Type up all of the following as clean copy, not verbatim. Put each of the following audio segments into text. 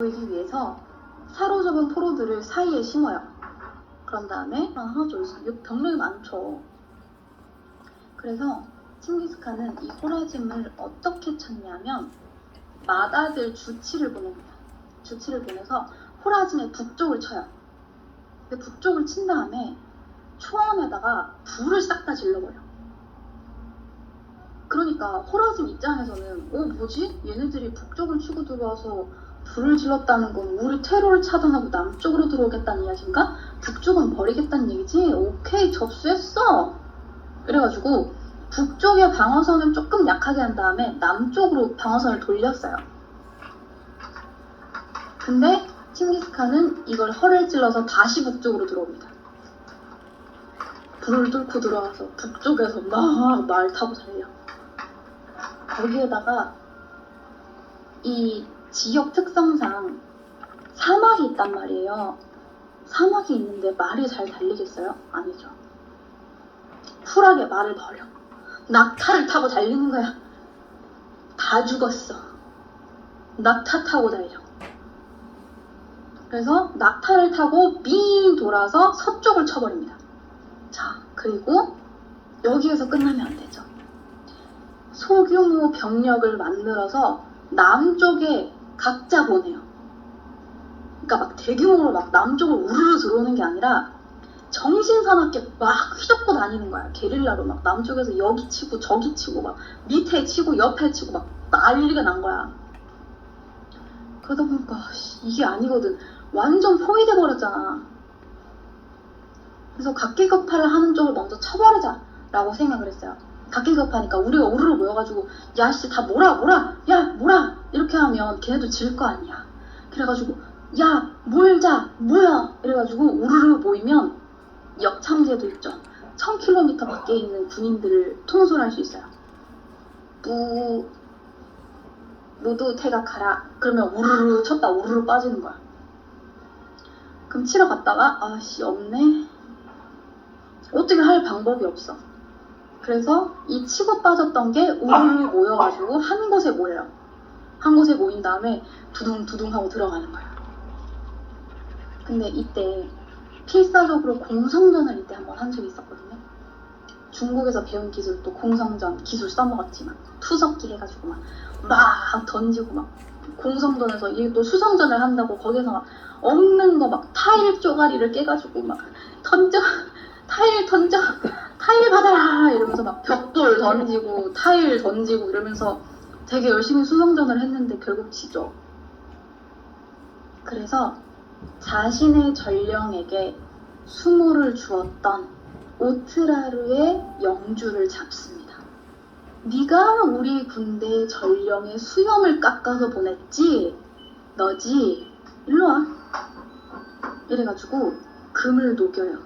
보이기 위해서 사로잡은 포로들을 사이에 심어요. 그런 다음에 하죠. 병력이 많죠. 그래서 칭기스칸은 이 호라짐을 어떻게 쳤냐면 마다들 주치를 보냅니다. 주치를 보내서 호라짐의 북쪽을 쳐요. 근데 북쪽을 친 다음에 초원에다가 불을 싹 다 질러버려. 그러니까 호라짐 입장에서는 뭐지? 얘네들이 북쪽을 치고 들어와서 불을 질렀다는 건 우리 퇴로를 차단하고 남쪽으로 들어오겠다는 이야기인가? 북쪽은 버리겠다는 얘기지? 오케이, 접수했어! 그래가지고 북쪽의 방어선을 조금 약하게 한 다음에 남쪽으로 방어선을 돌렸어요. 근데 칭기스칸은 이걸 허를 찔러서 다시 북쪽으로 들어옵니다. 불을 뚫고 들어와서 북쪽에서 막 말 타고 달려. 거기에다가 이 지역 특성상 사막이 있단 말이에요. 사막이 있는데 말이 잘 달리겠어요? 아니죠. 쿨하게 말을 버려. 낙타를 타고 달리는 거야. 다 죽었어. 낙타 타고 달려. 그래서 낙타를 타고 빙 돌아서 서쪽을 쳐버립니다. 자, 그리고 여기에서 끝나면 안 되죠. 소규모 병력을 만들어서 남쪽에 각자 보내요. 그러니까 막 대규모로 막 남쪽으로 우르르 들어오는 게 아니라 정신사납게 막 휘젓고 다니는 거야. 게릴라로 막 남쪽에서 여기 치고 저기 치고 막 밑에 치고 옆에 치고 막 난리가 난 거야. 그러다 보니까 이게 아니거든. 완전 포위돼 버렸잖아. 그래서 각기급파를 하는 쪽을 먼저 쳐버리자 라고 생각을 했어요. 각기급파니까 우리가 우르르 모여가지고 야씨 다 몰아 야 몰아 이렇게 하면 걔네도 질 거 아니야. 그래가지고 야 몰자 뭐야 이래가지고 우르르 모이면 역참제도 있죠. 1000km 밖에 있는 군인들을 통솔할 수 있어요. 모두 퇴각하라. 그러면 우르르 쳤다 우르르 빠지는 거야. 그럼 치러 갔다가 아씨 없네. 어떻게 할 방법이 없어. 그래서 이 치고 빠졌던 게 우르르 모여가지고 한 곳에 모여요. 한 곳에 모인 다음에 두둥두둥 하고 들어가는 거야. 근데 이때 필사적으로 공성전을 이때 한번 한 적이 있었거든요. 중국에서 배운 기술 또 공성전 기술 써먹었지만 투석기 해가지고 막 던지고 막 공성전에서 이게 또 수성전을 한다고 거기서 막 없는 거 막 타일 쪼가리를 깨가지고 막 던져 타일 던져 타일 받아라 이러면서 막 벽돌 던지고 타일 던지고 이러면서 되게 열심히 수성전을 했는데 결국 지죠. 그래서 자신의 전령에게 수모를 주었던 오트라르의 영주를 잡습니다. 네가 우리 군대 전령의 수염을 깎아서 보냈지? 너지? 일로 와. 이래가지고 금을 녹여요.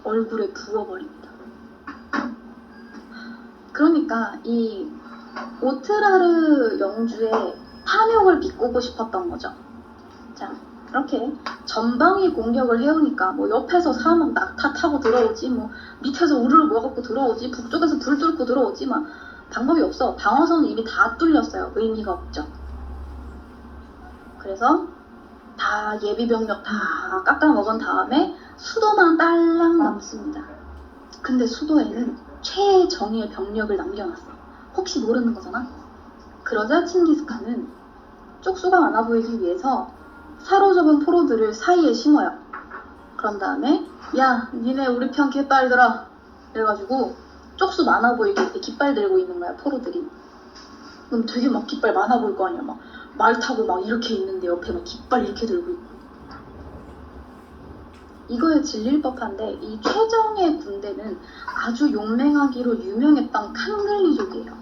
얼굴에 부어버립니다. 그러니까 이 오트라르 영주의 탐욕을 비꼬고 싶었던 거죠. 자, 이렇게 전방위 공격을 해오니까 뭐 옆에서 사람 낙타 타고 들어오지, 뭐 밑에서 우르르 모아갖고 들어오지, 북쪽에서 불 뚫고 들어오지, 막 방법이 없어. 방어선은 이미 다 뚫렸어요. 의미가 없죠. 그래서 다 예비병력 다 깎아먹은 다음에 수도만 딸랑 남습니다. 근데 수도에는 최정예의 병력을 남겨놨어. 혹시 모르는 거잖아. 그러자 칭기스칸은 쪽수가 많아 보이기 위해서 사로잡은 포로들을 사이에 심어요. 그런 다음에 야 니네 우리 편 깃발 들어 이래가지고 쪽수 많아 보이게 이렇게 깃발 들고 있는 거야 포로들이. 그럼 되게 막 깃발 많아 보일 거 아니야. 막 말 타고 막 이렇게 있는데 옆에 막 깃발 이렇게 들고 있고. 이거에 질릴 법한데 이 최정예 군대는 아주 용맹하기로 유명했던 칸글리족이에요.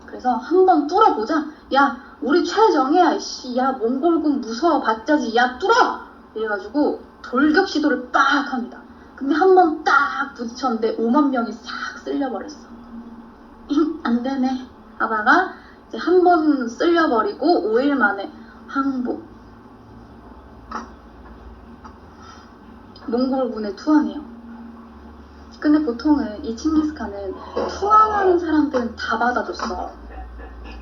그래서 한번 뚫어보자. 야 우리 최정예야 씨. 야 몽골군 무서워 봤자지. 야 뚫어! 이래가지고 돌격 시도를 빡 합니다. 근데 한번 딱 부딪혔는데 5만 명이 싹 쓸려버렸어. 안 되네 하다가 이제 한 번 쓸려버리고 5일 만에 항복. 몽골군에 투항해요. 근데 보통은 이 칭기스칸은 투항하는 사람들은 다 받아줬어.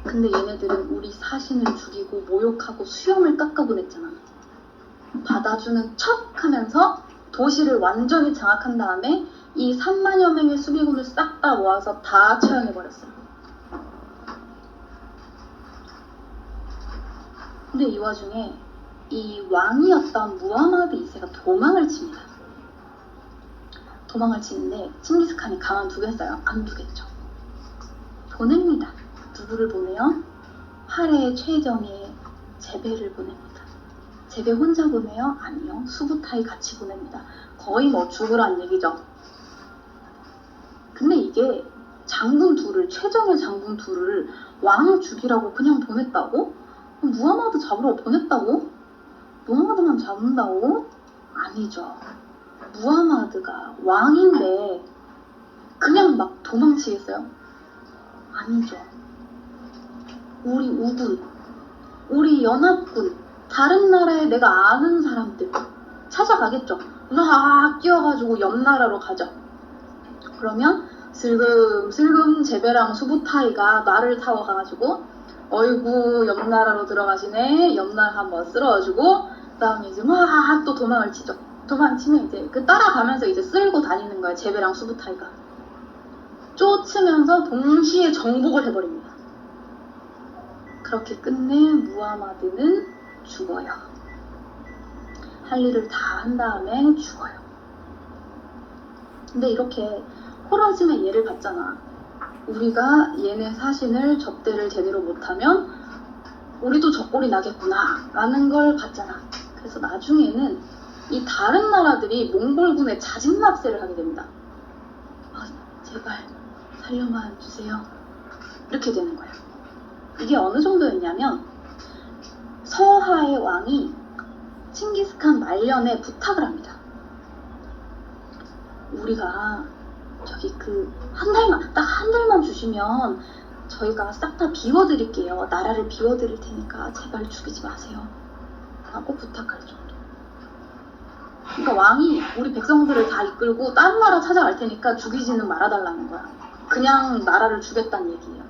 근데 얘네들은 우리 사신을 죽이고 모욕하고 수염을 깎아보냈잖아. 받아주는 척 하면서 도시를 완전히 장악한 다음에 이 3만여 명의 수비군을 싹 다 모아서 다 처형해버렸어요. 근데 이 와중에 이 왕이었던 무하마드 2세가 도망을 칩니다. 도망을 치는데 칭기스칸이 가만두겠어요? 안 두겠죠. 보냅니다. 누구를 보내요? 활의 최정예 제베를 보냅니다. 제베 혼자 보내요? 아니요. 수부타이 같이 보냅니다. 거의 뭐 죽으란 얘기죠. 근데 이게 장군 둘을, 최정예 장군 둘을 왕 죽이라고 그냥 보냈다고? 무하마드 잡으러 보냈다고? 무하마드만 잡는다고? 아니죠. 무하마드가 왕인데 그냥 막 도망치겠어요? 아니죠. 우리 우군, 우리 연합군, 다른 나라에 내가 아는 사람들 찾아가겠죠. 막 뛰어가지고 옆 나라로 가죠. 그러면 슬금슬금 제베랑 수부타이가 말을 타고 가가지고 어이구 옆 나라로 들어가시네. 옆 나라 한번 쓸어주고 그다음에 이제 막 또 도망을 치죠. 도망치면 이제 그 따라가면서 이제 쓸고 다니는 거야. 제베랑 수부타이가 쫓으면서 동시에 정복을 해버립니다. 그렇게 끝내 무하마드는 죽어요. 할 일을 다 한 다음에 죽어요. 근데 이렇게 호라즘의 예를 봤잖아. 우리가 얘네 사신을 접대를 제대로 못하면 우리도 적골이 나겠구나 라는 걸 봤잖아. 그래서 나중에는 이 다른 나라들이 몽골군에 자진납세를 하게 됩니다. 아, 제발 살려만 주세요. 이렇게 되는 거예요. 이게 어느 정도였냐면 서하의 왕이 칭기스칸 말년에 부탁을 합니다. 우리가 저기 한 달만, 딱 한 달만 주시면 저희가 싹 다 비워드릴게요. 나라를 비워드릴 테니까 제발 죽이지 마세요. 라고 부탁할 정도. 그러니까 왕이 우리 백성들을 다 이끌고 다른 나라 찾아갈 테니까 죽이지는 말아달라는 거야. 그냥 나라를 주겠다는 얘기예요.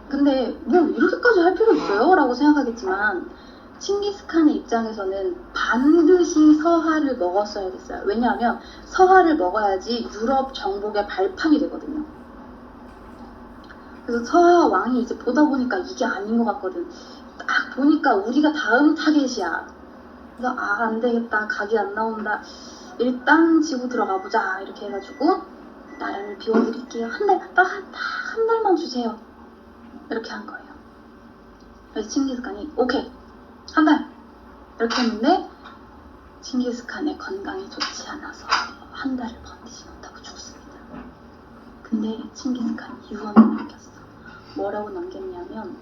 근데 뭐 이렇게까지 할 필요 있어요? 라고 생각하겠지만 칭기스칸의 입장에서는 반드시 서하를 먹었어야겠어요. 왜냐하면 서하를 먹어야지 유럽 정복의 발판이 되거든요. 그래서 서하 왕이 이제 보다 보니까 이게 아닌 것 같거든. 딱 보니까 우리가 다음 타겟이야. 그래서 안 되겠다. 각이 안 나온다. 일단 지구 들어가 보자. 이렇게 해가지고 나라를 비워드릴게요. 딱 한 달만 주세요. 이렇게 한 거예요. 그래서 칭기스칸이 오케이. 한 달! 이렇게 했는데 칭기스칸의 건강이 좋지 않아서 한 달을 버티지 못하고 죽습니다. 근데 칭기스칸이 유언을 남겼어. 뭐라고 남겼냐면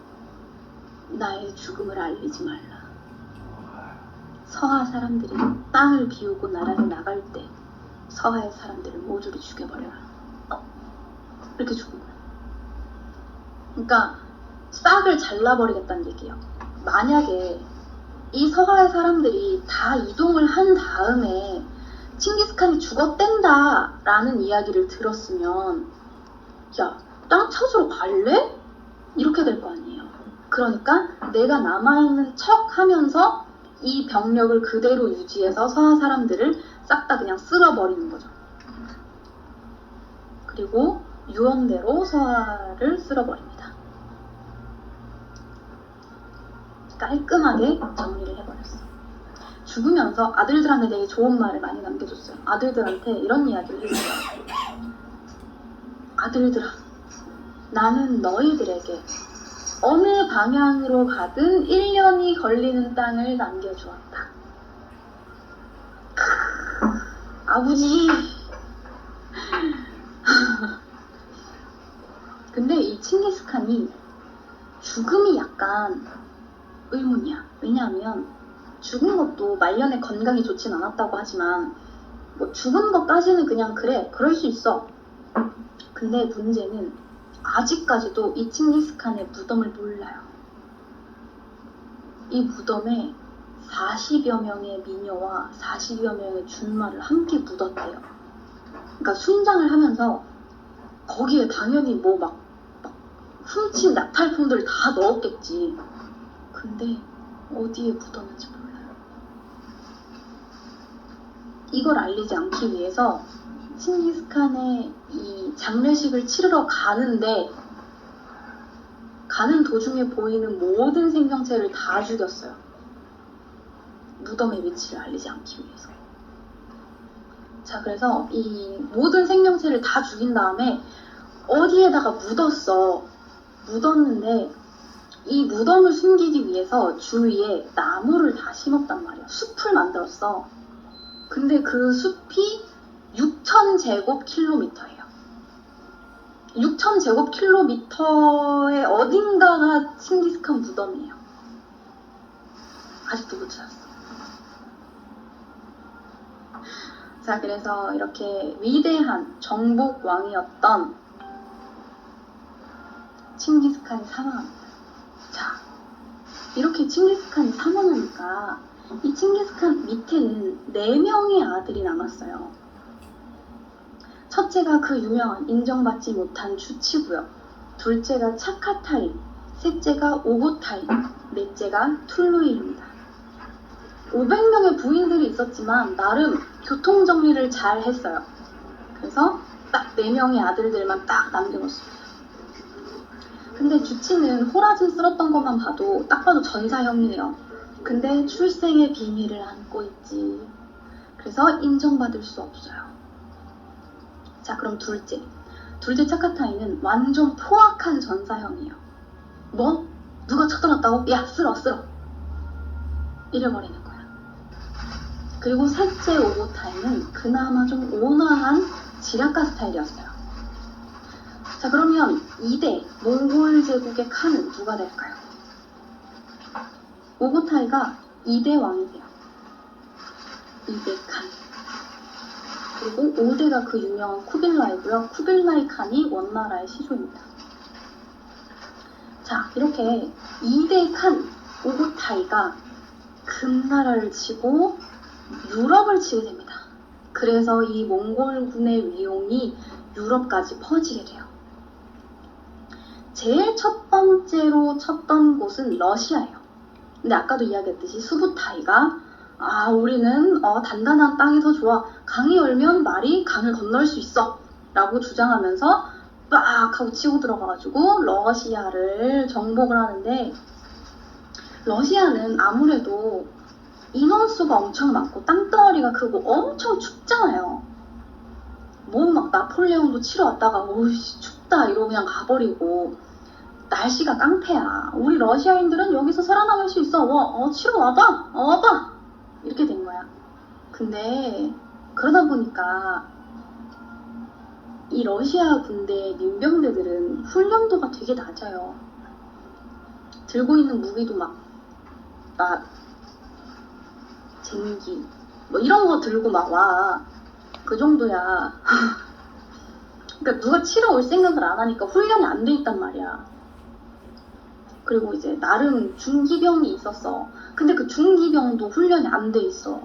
나의 죽음을 알리지 말라. 서하 사람들이 땅을 비우고 나라를 나갈 때 서하의 사람들을 모조리 죽여버려라. 이렇게 죽은 거야. 그러니까 싹을 잘라버리겠다는 얘기예요. 만약에 이 서하의 사람들이 다 이동을 한 다음에 칭기스칸이 죽었댄다 라는 이야기를 들었으면 야, 땅 찾으러 갈래? 이렇게 될 거 아니에요. 그러니까 내가 남아있는 척 하면서 이 병력을 그대로 유지해서 서하 사람들을 싹 다 그냥 쓸어버리는 거죠. 그리고 유언대로 서하를 쓸어버립니다. 깔끔하게 정리를 해버렸어. 죽으면서 아들들한테 되게 좋은 말을 많이 남겨줬어요. 아들들한테 이런 이야기를 해줬어요. 아들들아, 나는 너희들에게 어느 방향으로 가든 1년이 걸리는 땅을 남겨주었다. 아버지. 근데 이 칭기스칸이 죽음이 약간 의문이야. 왜냐하면 죽은 것도 말년에 건강이 좋진 않았다고 하지만 뭐 죽은 것까지는 그냥 그래, 그럴 수 있어. 근데 문제는 아직까지도 이 칭기스칸의 무덤을 몰라요. 이 무덤에 40여 명의 미녀와 40여 명의 준마를 함께 묻었대요. 그러니까 순장을 하면서 거기에 당연히 뭐 막 훔친 약탈품들 다 넣었겠지. 근데 어디에 묻었는지 몰라요. 이걸 알리지 않기 위해서 칭기스칸의 이 장례식을 치르러 가는데 가는 도중에 보이는 모든 생명체를 다 죽였어요. 무덤의 위치를 알리지 않기 위해서. 자, 그래서 이 모든 생명체를 다 죽인 다음에 어디에다가 묻었는데 이 무덤을 숨기기 위해서 주위에 나무를 다 심었단 말이야. 숲을 만들었어. 근데 그 숲이 6,000제곱킬로미터예요. 6,000제곱킬로미터의 어딘가가 칭기스칸 무덤이에요. 아직도 못 찾았어. 자, 그래서 이렇게 위대한 정복왕이었던 칭기스칸이 사망합니다. 자, 이렇게 칭기스칸이 사망하니까 이 칭기스칸 밑에는 4명의 아들이 남았어요. 첫째가 그 유명한 인정받지 못한 주치부요. 둘째가 차카타이, 셋째가 오고타이, 넷째가 툴루일입니다. 500명의 부인들이 있었지만 나름 교통정리를 잘 했어요. 그래서 딱 4명의 아들들만 딱 남겨놓습니다. 근데 주치는 호라짐 쓸었던 것만 봐도 딱 봐도 전사형이에요. 근데 출생의 비밀을 안고 있지. 그래서 인정받을 수 없어요. 자, 그럼 둘째 차카타이는 완전 포악한 전사형이에요. 뭐? 누가 쳐들었다고? 야, 쓸어 이래버리는 거야. 그리고 셋째 오고타이는 그나마 좀 온화한 지략가 스타일이었어요. 자, 그러면 2대 몽골 제국의 칸은 누가 될까요? 오고타이가 2대 왕이 돼요. 2대 칸. 그리고 5대가 그 유명한 쿠빌라이고요. 쿠빌라이 칸이 원나라의 시조입니다. 자, 이렇게 2대 칸 오고타이가 금나라를 치고 유럽을 치게 됩니다. 그래서 이 몽골군의 위용이 유럽까지 퍼지게 돼요. 제일 첫 번째로 쳤던 곳은 러시아예요. 근데 아까도 이야기했듯이 수부타이가 우리는 단단한 땅이 더 좋아. 강이 열면 말이 강을 건널 수 있어. 라고 주장하면서 빡 하고 치고 들어가가지고 러시아를 정복을 하는데, 러시아는 아무래도 인원수가 엄청 많고 땅덩어리가 크고 엄청 춥잖아요. 뭐 막 나폴레옹도 치러 왔다가 오이씨 춥다 이러고 그냥 가버리고 날씨가 깡패야. 우리 러시아인들은 여기서 살아남을 수 있어. 치러 와봐. 이렇게 된 거야. 근데 그러다 보니까 이 러시아 군대 민병대들은 훈련도가 되게 낮아요. 들고 있는 무기도 막 쟁기 뭐 이런 거 들고 막 와. 그 정도야. 그러니까 누가 치러 올 생각을 안 하니까 훈련이 안 돼 있단 말이야. 그리고 이제 나름 중기병이 있었어. 근데 그 중기병도 훈련이 안 돼 있어.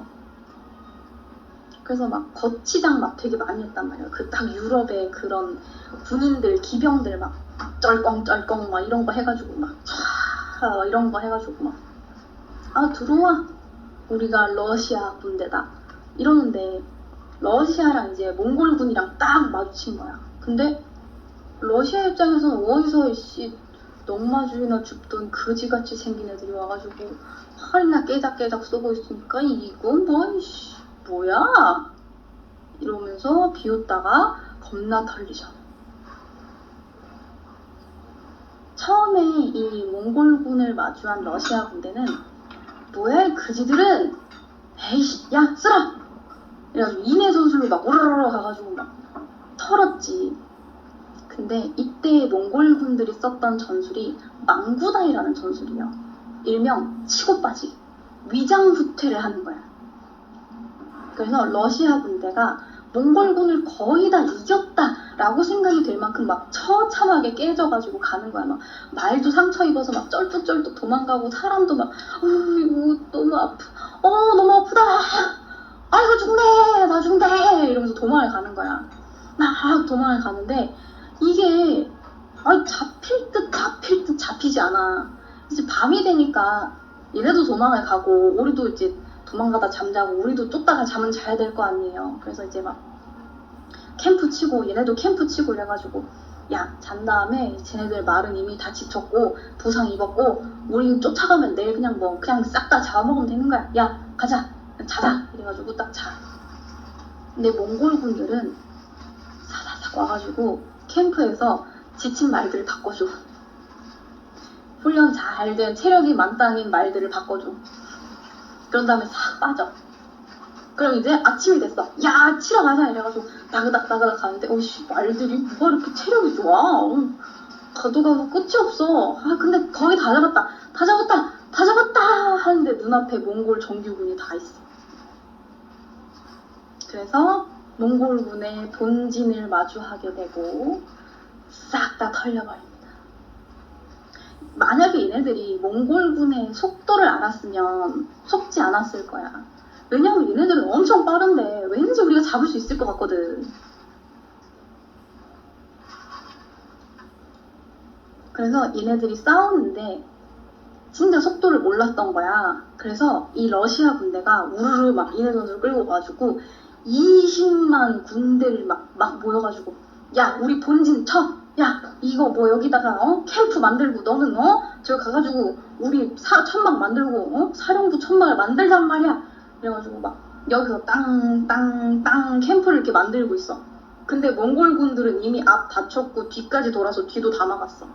그래서 막 거치장 막 되게 많이 했단 말이야. 그 딱 유럽의 그런 군인들, 기병들 막 쩔껑쩔껑 막 이런 거 해가지고 막 이런 거 해가지고 막 들어와. 우리가 러시아 군대다. 이러는데 러시아랑 이제 몽골군이랑 딱 마주친 거야. 근데 러시아 입장에서는 어디서 넉마주이나 줍던 그지같이 생긴 애들이 와가지고 활이나 깨작깨작 쏘고 있으니까 이건 뭐야? 이러면서 비웃다가 겁나 털리죠. 처음에 이 몽골군을 마주한 러시아 군대는 뭐야 이 그지들은, 에이씨 야 쓰라! 이래가지고 인해선술로 막 오르르 가가지고 막 털었지. 근데 이때 몽골군들이 썼던 전술이 망구다이라는 전술이에요. 일명 치고 빠지기, 위장후퇴를 하는 거야. 그래서 러시아 군대가 몽골군을 거의 다 이겼다라고 생각이 될 만큼 막 처참하게 깨져가지고 가는 거야. 막 말도 상처 입어서 막 쩔뚝쩔뚝 도망가고 사람도 막 이거 너무 아프다. 아이고 죽네 나 죽네 이러면서 도망을 가는 거야. 막 도망을 가는데 이게 아니 잡힐 듯 잡히지 않아. 이제 밤이 되니까 얘네도 도망을 가고 우리도 이제 도망가다 잠자고 우리도 쫓다가 잠은 자야 될 거 아니에요. 그래서 이제 막 캠프 치고 얘네도 캠프 치고 이래가지고 야, 잔 다음에 쟤네들 말은 이미 다 지쳤고 부상 입었고 우리 쫓아가면 내일 그냥 그냥 싹 다 잡아먹으면 되는 거야. 야, 가자. 자자. 이래가지고 딱 자. 근데 몽골군들은 사사삭 와가지고 캠프에서 지친 말들을 바꿔줘. 훈련 잘 된 체력이 만땅인 말들을 바꿔줘. 그런 다음에 싹 빠져. 그럼 이제 아침이 됐어. 야, 치러 가자. 이래가지고 나그닥 가는데 어이씨, 말들이 누가 이렇게 체력이 좋아. 가도 끝이 없어. 아, 근데 거의 다 잡았다 하는데 눈앞에 몽골 정규군이 다 있어. 그래서 몽골군의 본진을 마주하게 되고 싹 다 털려버립니다. 만약에 얘네들이 몽골군의 속도를 알았으면 속지 않았을 거야. 왜냐면 얘네들은 엄청 빠른데 왠지 우리가 잡을 수 있을 것 같거든. 그래서 얘네들이 싸우는데 진짜 속도를 몰랐던 거야. 그래서 이 러시아 군대가 우르르 막 얘네들을 끌고 가지고 20만 군대를 막 모여가지고 야, 우리 본진 쳐! 야, 이거 여기다가 캠프 만들고 너는 저기 가가지고 우리 천막 만들고 사령부 천막을 만들단 말이야. 그래가지고 막 여기서 땅 캠프를 이렇게 만들고 있어. 근데 몽골군들은 이미 앞 다쳤고 뒤까지 돌아서 뒤도 다 막았어.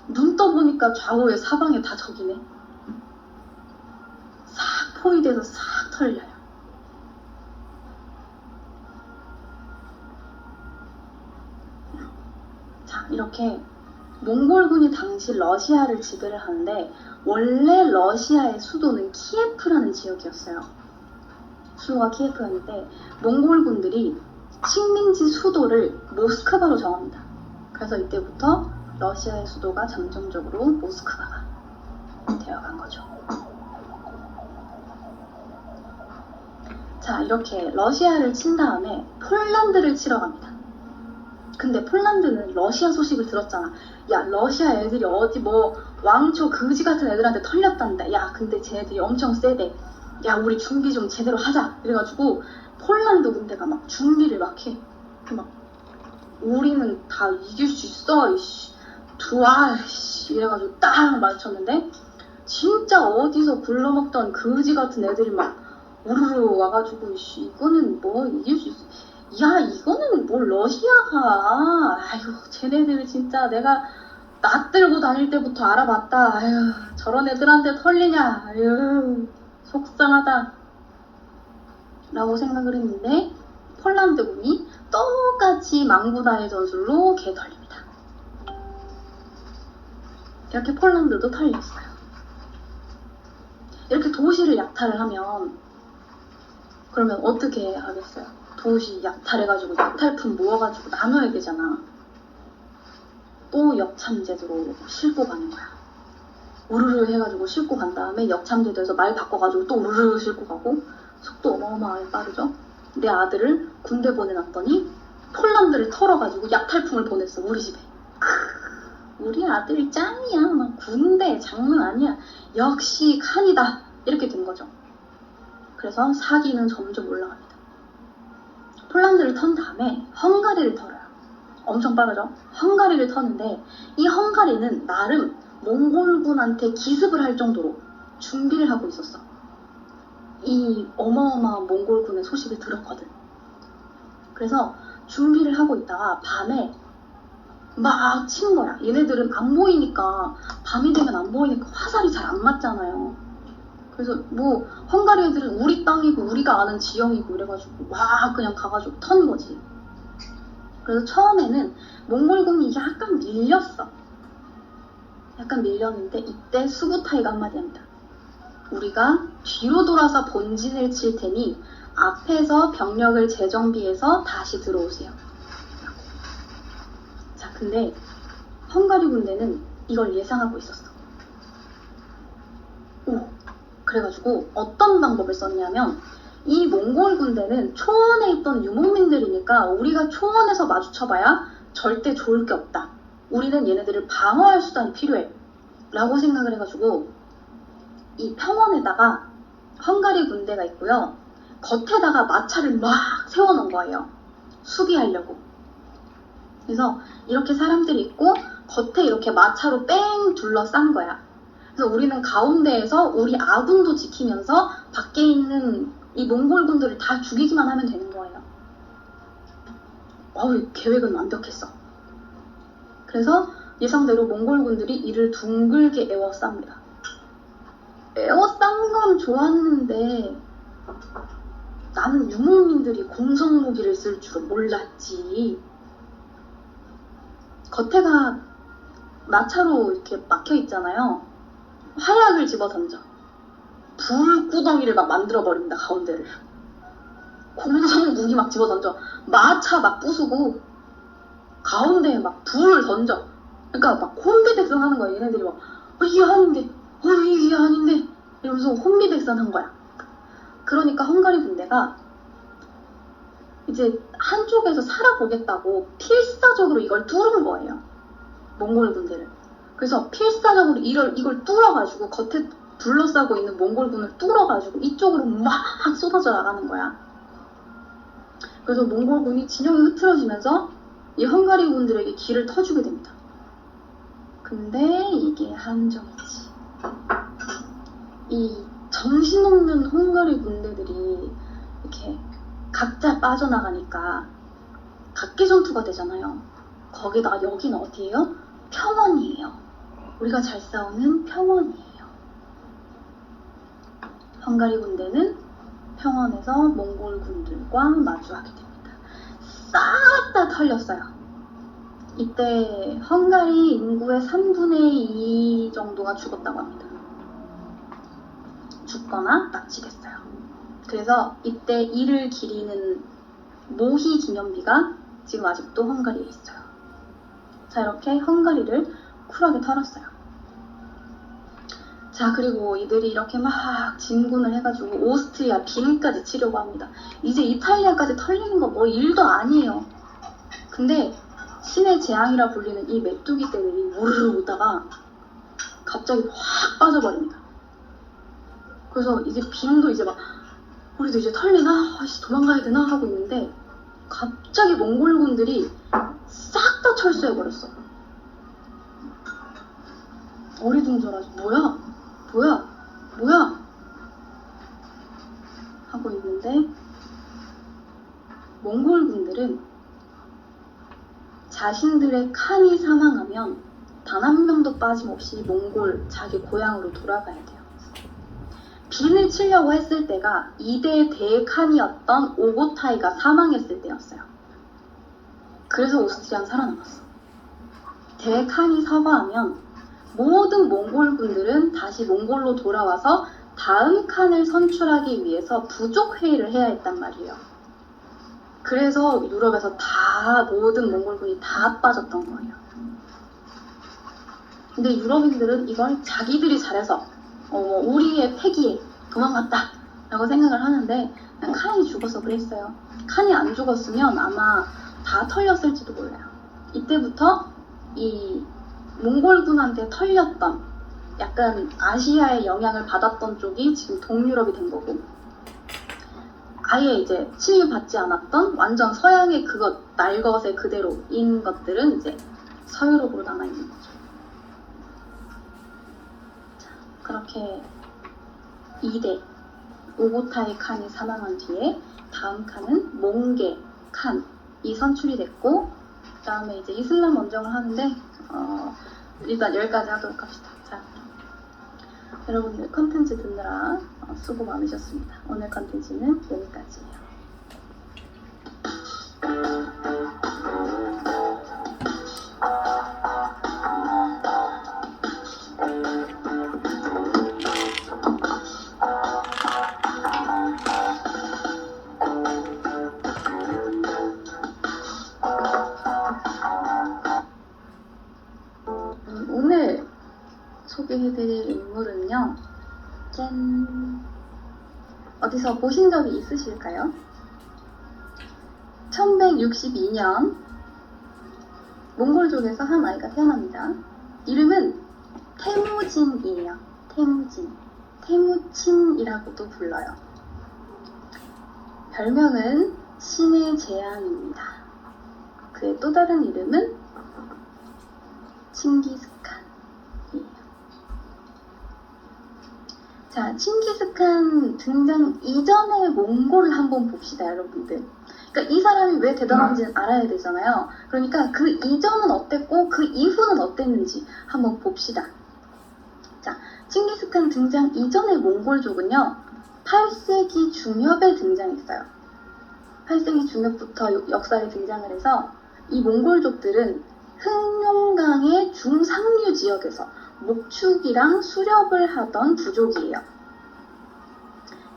눈 떠보니까 좌우에 사방에 다 적이네. 싹 포위돼서 싹 털려요. 자, 이렇게 몽골군이 당시 러시아를 지배를 하는데 원래 러시아의 수도는 키예프라는 지역이었어요. 수도가 키예프였는데 몽골군들이 식민지 수도를 모스크바로 정합니다. 그래서 이때부터 러시아의 수도가 잠정적으로 모스크바가 되어간 거죠. 자, 이렇게 러시아를 친 다음에 폴란드를 치러 갑니다. 근데 폴란드는 러시아 소식을 들었잖아. 야, 러시아 애들이 어디 왕초 그지 같은 애들한테 털렸단다. 야, 근데 쟤네들이 엄청 세대. 야, 우리 준비 좀 제대로 하자. 이래가지고 폴란드 군대가 막 준비를 막 해. 막 우리는 다 이길 수 있어. 이씨. 좋아. 이씨. 이래가지고 딱 맞췄는데 진짜 어디서 굴러먹던 그지 같은 애들이 막 우르르 와가지고 이씨, 이거는 이길 수 있어. 야, 이거는 러시아가. 아유, 쟤네들 진짜 내가 낯들고 다닐 때부터 알아봤다. 아유, 저런 애들한테 털리냐. 아유, 속상하다. 라고 생각을 했는데 폴란드군이 똑같이 망부다의 전술로 개 털립니다. 이렇게 폴란드도 털렸어요. 이렇게 도시를 약탈을 하면 그러면 어떻게 하겠어요? 도시 약탈해가지고 약탈품 모아가지고 나눠야 되잖아. 또 역참제도로 싣고 가는 거야. 우르르 해가지고 싣고 간 다음에 역참제도에서 말 바꿔가지고 또 우르르 싣고 가고 속도 어마어마하게 빠르죠. 내 아들을 군대 보내놨더니 폴란드를 털어가지고 약탈품을 보냈어. 우리 집에. 우리 아들 짱이야. 막 군대 장난 아니야. 역시 칸이다. 이렇게 된 거죠. 그래서 사기는 점점 올라갑니다. 폴란드를 턴 다음에 헝가리를 털어요. 엄청 빠르죠? 헝가리를 터는데 이 헝가리는 나름 몽골군한테 기습을 할 정도로 준비를 하고 있었어. 이 어마어마한 몽골군의 소식을 들었거든. 그래서 준비를 하고 있다가 밤에 막 치는 거야. 얘네들은 안 보이니까, 밤이 되면 안 보이니까 화살이 잘 안 맞잖아요. 그래서 헝가리 애들은 우리 땅이고 우리가 아는 지형이고 이래가지고 와 그냥 가가지고 턴 거지. 그래서 처음에는 몽골군이 약간 밀렸어. 약간 밀렸는데 이때 수부타이가 한마디 합니다. 우리가 뒤로 돌아서 본진을 칠 테니 앞에서 병력을 재정비해서 다시 들어오세요. 자, 근데 헝가리 군대는 이걸 예상하고 있었어. 그래가지고 어떤 방법을 썼냐면 이 몽골 군대는 초원에 있던 유목민들이니까 우리가 초원에서 마주쳐봐야 절대 좋을 게 없다. 우리는 얘네들을 방어할 수단이 필요해. 라고 생각을 해가지고 이 평원에다가 헝가리 군대가 있고요. 겉에다가 마차를 막 세워놓은 거예요. 수비하려고. 그래서 이렇게 사람들이 있고 겉에 이렇게 마차로 뺑 둘러싼 거야. 그래서 우리는 가운데에서 우리 아군도 지키면서 밖에 있는 이 몽골군들을 다 죽이기만 하면 되는 거예요. 계획은 완벽했어. 그래서 예상대로 몽골군들이 이를 둥글게 에워쌉니다. 에워싼 건 좋았는데 나는 유목민들이 공성무기를 쓸 줄은 몰랐지. 겉에가 마차로 이렇게 막혀 있잖아요. 화약을 집어 던져. 불구덩이를 막 만들어 버립니다. 가운데를. 공성무기 막 집어 던져. 마차 막 부수고 가운데에 막 불을 던져. 그러니까 막 혼비백산하는 거야. 얘네들이 막 이게 아닌데, 이게 아닌데 이러면서 혼비백산한 거야. 그러니까 헝가리 군대가 이제 한쪽에서 살아보겠다고 필사적으로 이걸 뚫은 거예요. 몽골 군대를. 그래서 필사적으로 이걸 뚫어가지고 겉에 둘러싸고 있는 몽골군을 뚫어가지고 이쪽으로 막 쏟아져 나가는 거야. 그래서 몽골군이 진영이 흐트러지면서 이 헝가리 군들에게 길을 터주게 됩니다. 근데 이게 함정이지. 이 정신없는 헝가리 군대들이 이렇게 각자 빠져나가니까 각계 전투가 되잖아요. 거기다가 여기는 어디예요? 평원이에요. 우리가 잘 싸우는 평원이에요. 헝가리 군대는 평원에서 몽골 군들과 마주하게 됩니다. 싹 다 털렸어요. 이때 헝가리 인구의 3분의 2 정도가 죽었다고 합니다. 죽거나 납치됐어요. 그래서 이때 이를 기리는 모희 기념비가 지금 아직도 헝가리에 있어요. 자, 이렇게 헝가리를 쿨하게 털었어요. 자, 그리고 이들이 이렇게 막 진군을 해가지고 오스트리아 빈까지 치려고 합니다. 이제 이탈리아까지 털리는 거 뭐 일도 아니에요. 근데 신의 재앙이라 불리는 이 메뚜기 떼들이 우르르 오다가 갑자기 확 빠져버립니다. 그래서 이제 빈도 이제 막 우리도 이제 털리나? 도망가야 되나? 하고 있는데 갑자기 몽골군들이 싹 다 철수해버렸어. 어리둥절하지. 뭐야 하고 있는데 몽골군들은 자신들의 칸이 사망하면 단 한 명도 빠짐없이 몽골 자기 고향으로 돌아가야 돼요. 빈을 치려고 했을 때가 2대 대칸이었던 오고타이가 사망했을 때였어요. 그래서 오스트리아는 살아남았어. 대칸이 서거하면 모든 몽골군들은 다시 몽골로 돌아와서 다음 칸을 선출하기 위해서 부족회의를 해야 했단 말이에요. 그래서 유럽에서 모든 몽골군이 다 빠졌던 거예요. 근데 유럽인들은 이걸 자기들이 잘해서 우리의 패기에 도망갔다 라고 생각을 하는데 칸이 죽어서 그랬어요. 칸이 안 죽었으면 아마 다 털렸을지도 몰라요. 이때부터 이 몽골군한테 털렸던 약간 아시아의 영향을 받았던 쪽이 지금 동유럽이 된 거고, 아예 이제 침입받지 않았던 완전 서양의 그것 날것의 그대로인 것들은 이제 서유럽으로 남아있는 거죠. 자, 그렇게 2대 오고타이 칸이 사망한 뒤에 다음 칸은 몽게 칸이 선출이 됐고, 그 다음에 이제 이슬람 원정을 하는데 일단 여기까지 하도록 합시다. 자, 여러분들 컨텐츠 듣느라 수고 많으셨습니다. 오늘 컨텐츠는 여기까지예요. 오늘 소개해드릴 인물은요, 짠! 어디서 보신 적이 있으실까요? 1162년 몽골족에서 한 아이가 태어납니다. 이름은 태무진이에요. 태무진. 태무친이라고도 불러요. 별명은 신의 재앙입니다. 그의 또 다른 이름은 칭기스칸이에요. 자, 칭기스칸 등장 이전의 몽골을 한번 봅시다, 여러분들. 그러니까 이 사람이 왜 대단한지는 알아야 되잖아요. 그러니까 그 이전은 어땠고 그 이후는 어땠는지 한번 봅시다. 자, 칭기스칸 등장 이전의 몽골족은요, 8세기 중엽에 등장했어요. 8세기 중엽부터 역사에 등장을 해서 이 몽골족들은 흑룡강의 중상류 지역에서 목축이랑 수렵을 하던 부족이에요.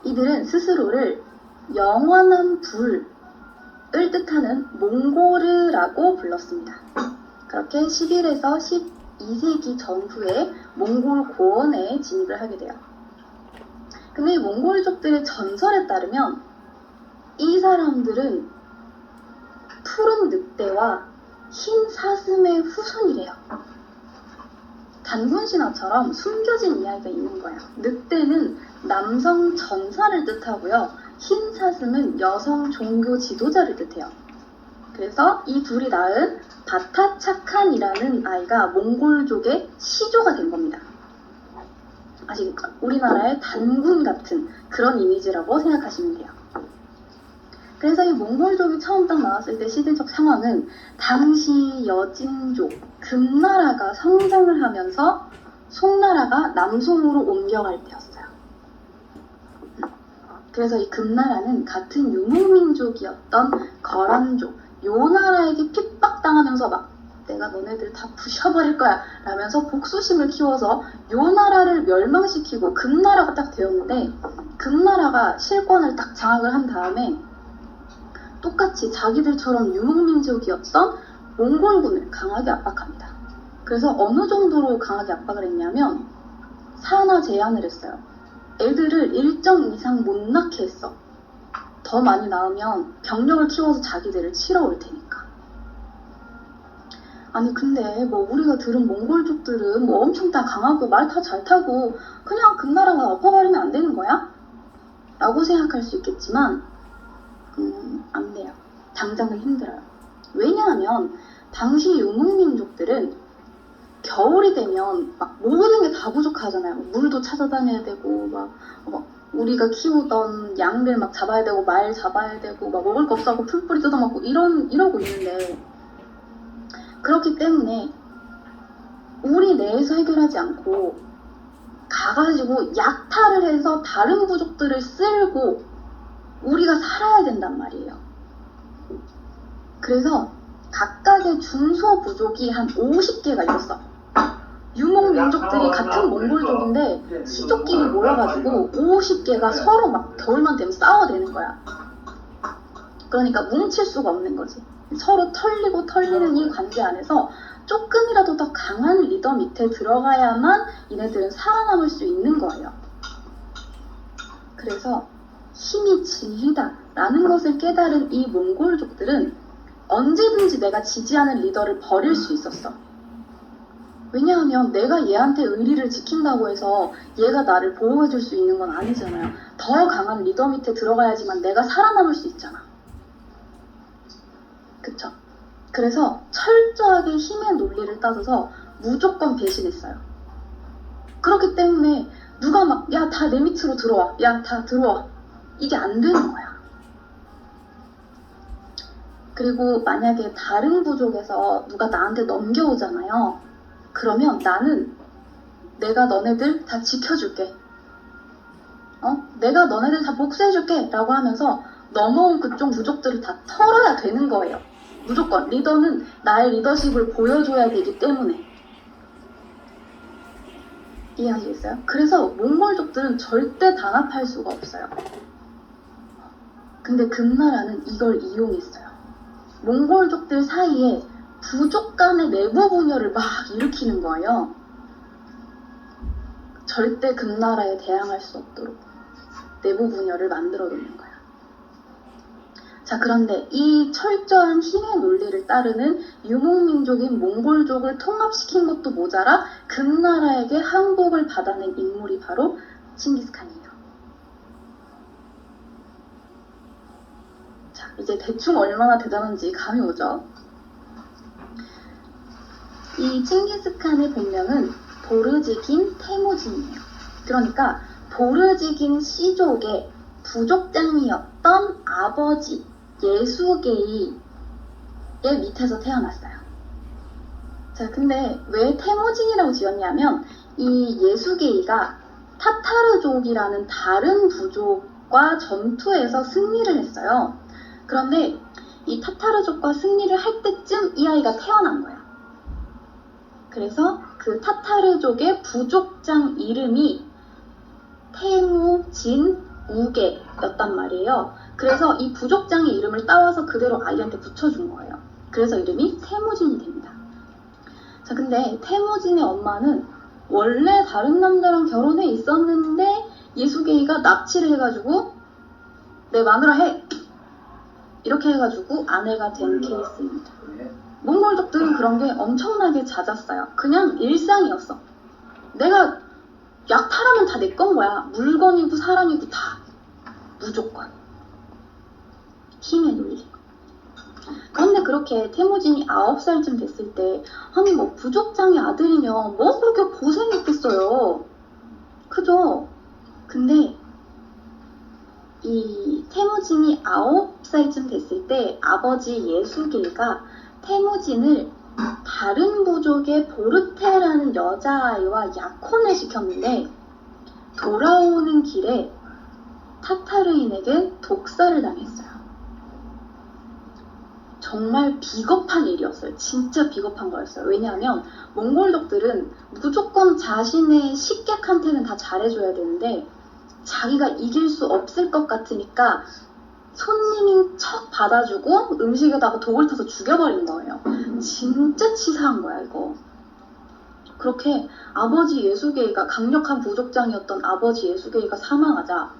이들은 스스로를 영원한 불을 뜻하는 몽고르라고 불렀습니다. 그렇게 11에서 12세기 전후에 몽골 고원에 진입을 하게 돼요. 근데 이 몽골족들의 전설에 따르면 이 사람들은 푸른 늑대와 흰 사슴의 후손이래요. 단군신화처럼 숨겨진 이야기가 있는 거예요. 늑대는 남성 전사를 뜻하고요. 흰 사슴은 여성 종교 지도자를 뜻해요. 그래서 이 둘이 낳은 바타차칸이라는 아이가 몽골족의 시조가 된 겁니다. 아시겠죠? 우리나라의 단군 같은 그런 이미지라고 생각하시면 돼요. 그래서 이 몽골족이 처음 딱 나왔을 때 시대적 상황은 당시 여진족, 금나라가 성장을 하면서 송나라가 남송으로 옮겨갈 때였어요. 그래서 이 금나라는 같은 유목민족이었던 거란족, 요 나라에게 핍박당하면서 막 내가 너네들 다 부셔버릴 거야 라면서 복수심을 키워서 요 나라를 멸망시키고 금나라가 딱 되었는데, 금나라가 실권을 딱 장악을 한 다음에 똑같이 자기들처럼 유목민족이었던 몽골군을 강하게 압박합니다. 그래서 어느 정도로 강하게 압박을 했냐면 산하 제한을 했어요. 애들을 일정 이상 못 낳게 했어. 더 많이 낳으면 병력을 키워서 자기들을 치러 올 테니까. 아니 근데 뭐 우리가 들은 몽골족들은 뭐 엄청 다 강하고 말 다 잘 타고 그냥 금나라가 엎어버리면 안 되는 거야? 라고 생각할 수 있겠지만 안 돼요. 당장은 힘들어요. 왜냐하면 당시 유목민족들은 겨울이 되면 막 모든 게 다 부족하잖아요. 물도 찾아다녀야 되고 막 우리가 키우던 양들 막 잡아야 되고 말 잡아야 되고 막 먹을 거 없어서 풀뿌리 뜯어먹고 이러고 있는데, 그렇기 때문에 우리 내에서 해결하지 않고 가가지고 약탈을 해서 다른 부족들을 쓸고 우리가 살아야 된단 말이에요. 그래서 각각의 중소부족이 한 50개가 있었어. 유목민족들이 같은 몽골족인데 시족끼리 모여가지고 50개가 서로 막 겨울만 되면 싸워대는 거야. 그러니까 뭉칠 수가 없는 거지. 서로 털리는 이 관계 안에서 조금이라도 더 강한 리더 밑에 들어가야만 얘네들은 살아남을 수 있는 거예요. 그래서 힘이 진리다 라는 것을 깨달은 이 몽골족들은 언제든지 내가 지지하는 리더를 버릴 수 있었어. 왜냐하면 내가 얘한테 의리를 지킨다고 해서 얘가 나를 보호해줄 수 있는 건 아니잖아요. 더 강한 리더 밑에 들어가야지만 내가 살아남을 수 있잖아. 그쵸? 그래서 철저하게 힘의 논리를 따져서 무조건 배신했어요. 그렇기 때문에 누가 막 야 다 내 밑으로 들어와, 야 다 들어와, 이게 안 되는 거야. 그리고 만약에 다른 부족에서 누가 나한테 넘겨오잖아요. 그러면 나는 내가 너네들 다 지켜줄게. 내가 너네들 다 복수해줄게 라고 하면서 넘어온 그쪽 부족들을 다 털어야 되는 거예요. 무조건. 리더는 나의 리더십을 보여줘야 되기 때문에. 이해하시겠어요? 그래서 몽골족들은 절대 단합할 수가 없어요. 근데 금나라는 이걸 이용했어요. 몽골족들 사이에 부족 간의 내부 분열을 막 일으키는 거예요. 절대 금나라에 대항할 수 없도록 내부 분열을 만들어 놓는 거야. 자, 그런데 이 철저한 힘의 논리를 따르는 유목민족인 몽골족을 통합시킨 것도 모자라 금나라에게 항복을 받아낸 인물이 바로 칭기스칸이에요. 자, 이제 대충 얼마나 대단한지 감이 오죠? 이 칭기스칸의 본명은 보르지긴 테무진이에요. 그러니까 보르지긴 씨족의 부족장이었던 아버지 예수게이의 밑에서 태어났어요. 자, 근데 왜 테무진이라고 지었냐면 이 예수게이가 타타르족이라는 다른 부족과 전투에서 승리를 했어요. 그런데 이 타타르족과 승리를 할 때쯤 이 아이가 태어난 거야. 그래서 그 타타르족의 부족장 이름이 테무진우게였단 말이에요. 그래서 이 부족장의 이름을 따와서 그대로 아이한테 붙여준 거예요. 그래서 이름이 테무진이 됩니다. 자, 근데 테무진의 엄마는 원래 다른 남자랑 결혼해 있었는데 예수게이가 납치를 해가지고 내 마누라 해! 이렇게 해가지고 아내가 된 케이스입니다. 몽골족들은 그런 게 엄청나게 잦았어요. 그냥 일상이었어. 내가 약탈하면 다 내 건 거야. 물건이고 사람이고 다. 무조건. 힘의 논리. 그런데 그렇게 태무진이 9살쯤 됐을 때 아니 뭐 부족장의 아들이면 뭐 그렇게 고생했겠어요. 그죠? 근데 이 태무진이 9살쯤 됐을 때 아버지 예수게이가 태무진을 다른 부족의 보르테라는 여자아이와 약혼을 시켰는데 돌아오는 길에 타타르인에게 독살을 당했어요. 정말 비겁한 일이었어요. 진짜 비겁한 거였어요. 왜냐하면 몽골족들은 무조건 자신의 식객한테는 다 잘해줘야 되는데 자기가 이길 수 없을 것 같으니까 손님인 척 받아주고 음식에다가 독을 타서 죽여버린 거예요. 진짜 치사한 거야 이거. 그렇게 아버지 예수게이가 강력한 부족장이었던 아버지 예수게이가 사망하자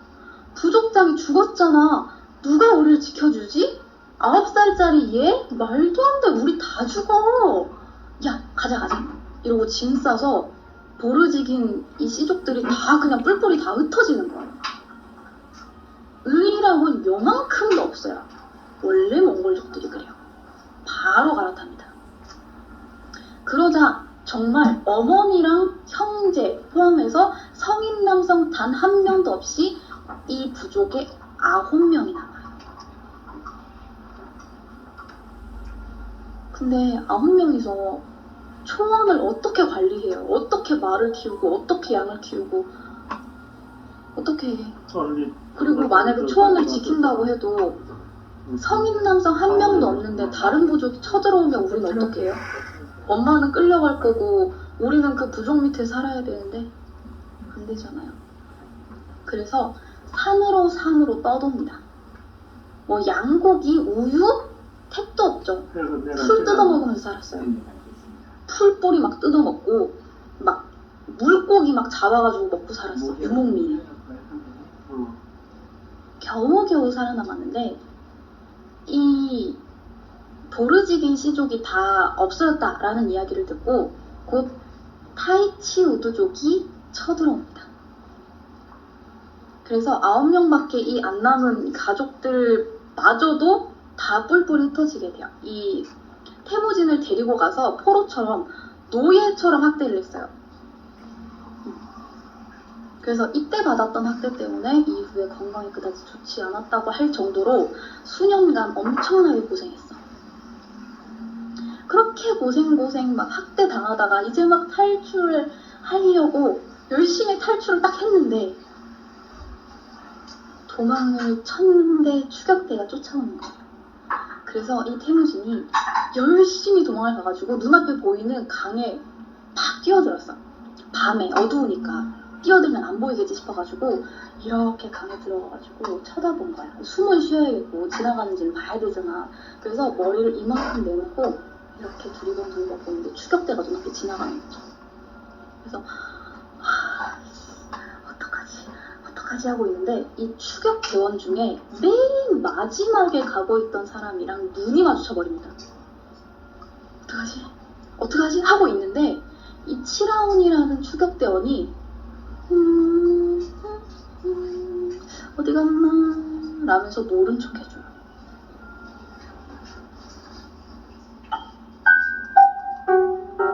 부족장이 죽었잖아. 누가 우리를 지켜주지? 9살짜리 얘? 말도 안 돼. 우리 다 죽어. 야 가자. 이러고 짐 싸서 보르지긴 이 씨족들이 다 그냥 뿔뿔이 다 흩어지는 거예요. 의리라고는 요만큼도 없어요. 원래 몽골족들이 그래요. 바로 갈아탑니다. 그러자 정말 어머니랑 형제 포함해서 성인 남성 단 한 명도 없이 이 부족에 9명이 남아요. 근데 9명이서 초원을 어떻게 관리해요? 어떻게 말을 키우고 어떻게 양을 키우고 어떻게 해? 그리고 만약에 초원을 지킨다고 해도 성인 남성 한 명도 없는데 다른 부족이 쳐들어오면 우리는 어떻게 해요? 엄마는 끌려갈 거고 우리는 그 부족 밑에 살아야 되는데 안 되잖아요. 그래서 산으로 떠돕니다. 뭐 양고기, 우유, 택도 없죠. 풀 뜯어먹으면서 살았어요. 풀뿌리 막 뜯어먹고 막 물고기 막 잡아가지고 먹고 살았어. 유목민이. 겨우겨우 살아남았는데 이 보르지긴 씨족이 다 없어졌다라는 이야기를 듣고 곧 타이치 우드족이 쳐들어옵니다. 그래서 9명밖에 이 안 남은 가족들마저도 다 뿔뿔이 흩어지게 돼요. 이 태무진을 데리고 가서 포로처럼 노예처럼 학대를 했어요. 그래서 이때 받았던 학대 때문에 이후에 건강이 그다지 좋지 않았다고 할 정도로 수년간 엄청나게 고생했어. 그렇게 고생 막 학대 당하다가 이제 막 탈출을 하려고 열심히 탈출을 딱 했는데 도망을 쳤는데 추격대가 쫓아오는 거예요. 그래서 이 태무진이 열심히 도망을 가가지고 눈앞에 보이는 강에 팍 뛰어들었어. 밤에 어두우니까 뛰어들면 안 보이겠지 싶어가지고 이렇게 강에 들어가가지고 쳐다본 거야. 숨을 쉬어야겠고 지나가는지는 봐야 되잖아. 그래서 머리를 이만큼 내놓고 이렇게 두리번두리번 보는데 추격대가 눈앞에 지나가는 거죠. 그래서 어떡하지 어떡하지 하고 있는데 이 추격 대원 중에 맨 마지막에 가고 있던 사람이랑 눈이 마주쳐버립니다. 어떡하지 하고 있는데 이 7라운이라는 추격 대원이 어디 갔나 라면서 모른 척 해줘요.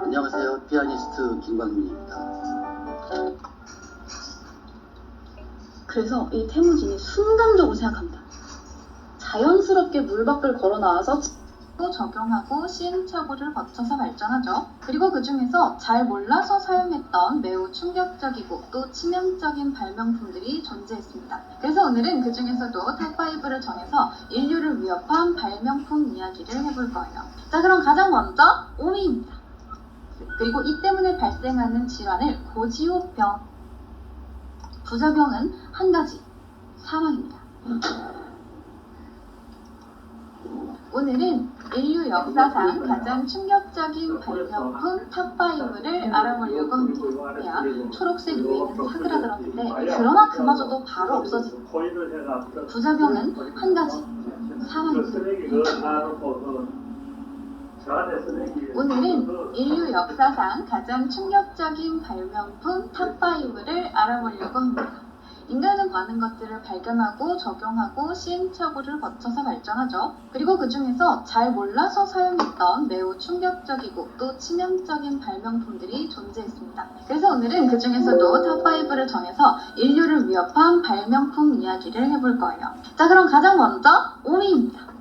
안녕하세요. 피아니스트 김광민입니다. 그래서 이 태무진이 순간적으로 생각합니다. 자연스럽게 물 밖을 걸어 나와서 적용하고 시행착오를 거쳐서 발전하죠. 그리고 그 중에서 잘 몰라서 사용했던 매우 충격적이고 또 치명적인 발명품들이 존재했습니다. 그래서 오늘은 그 중에서도 탑5를 정해서 인류를 위협한 발명품 이야기를 해볼 거예요. 자, 그럼 가장 먼저 오미입니다. 그리고 이 때문에 발생하는 질환을 고지호병. 부작용은 한 가지, 사망입니다. 오늘은 인류 역사상 가장 충격적인 발명품 탑5를 알아보려고 합니다. 초록색 유행은 사그라들었는데 그러나 그마저도 바로 없어진 부작용은 한 가지, 사망입니다. 오늘은 인류 역사상 가장 충격적인 발명품 탑5를 알아보려고 합니다. 인간은 많은 것들을 발견하고 적용하고 시행착오를 거쳐서 발전하죠. 그리고 그 중에서 잘 몰라서 사용했던 매우 충격적이고 또 치명적인 발명품들이 존재했습니다. 그래서 오늘은 그 중에서도 탑5를 정해서 인류를 위협한 발명품 이야기를 해볼 거예요. 자, 그럼 가장 먼저 오미입니다.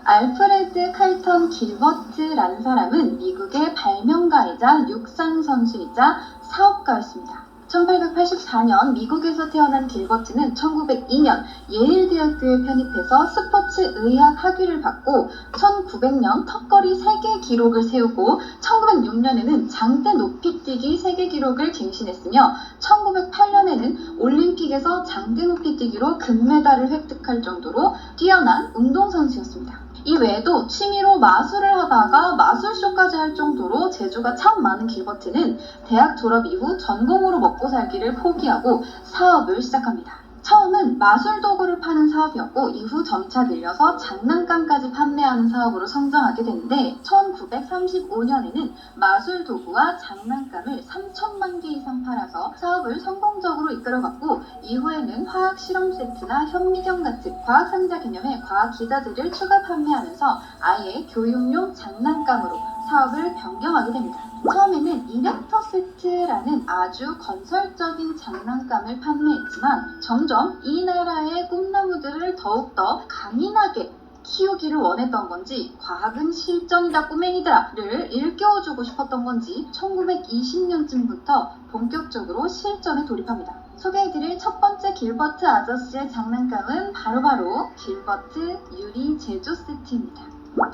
알프레드 칼턴 길버트라는 사람은 미국의 발명가이자 육상 선수이자 사업가였습니다. 1884년 미국에서 태어난 길버트는 1902년 예일대학교에 편입해서 스포츠 의학 학위를 받고 1900년 턱걸이 세계 기록을 세우고 1906년에는 장대 높이뛰기 세계 기록을 갱신했으며 1908년에는 올림픽에서 장대 높이뛰기로 금메달을 획득할 정도로 뛰어난 운동선수였습니다. 이 외에도 취미로 마술을 하다가 마술쇼까지 할 정도로 재주가 참 많은 길버트는 대학 졸업 이후 전공으로 먹고 살기를 포기하고 사업을 시작합니다. 처음은 마술 도구를 파는 사업이었고 이후 점차 늘려서 장난감까지 판매하는 사업으로 성장하게 되는데 1935년에는 마술 도구와 장난감을 3천만 개 이상 팔아서 사업을 성공적으로 이끌어갔고 이후에는 화학 실험 세트나 현미경 같은 과학 상자 개념의 과학 기자재를 추가 판매하면서 아예 교육용 장난감으로 사업을 변경하게 됩니다. 처음에는 이렉터 세트라는 아주 건설적인 장난감을 판매했지만 점점 이 나라의 꿈나무들을 더욱더 강인하게 키우기를 원했던 건지 과학은 실전이다 꼬맹이들아를 일깨워주고 싶었던 건지 1920년쯤부터 본격적으로 실전에 돌입합니다. 소개해드릴 첫 번째 길버트 아저씨의 장난감은 바로바로 길버트 유리 제조 세트입니다.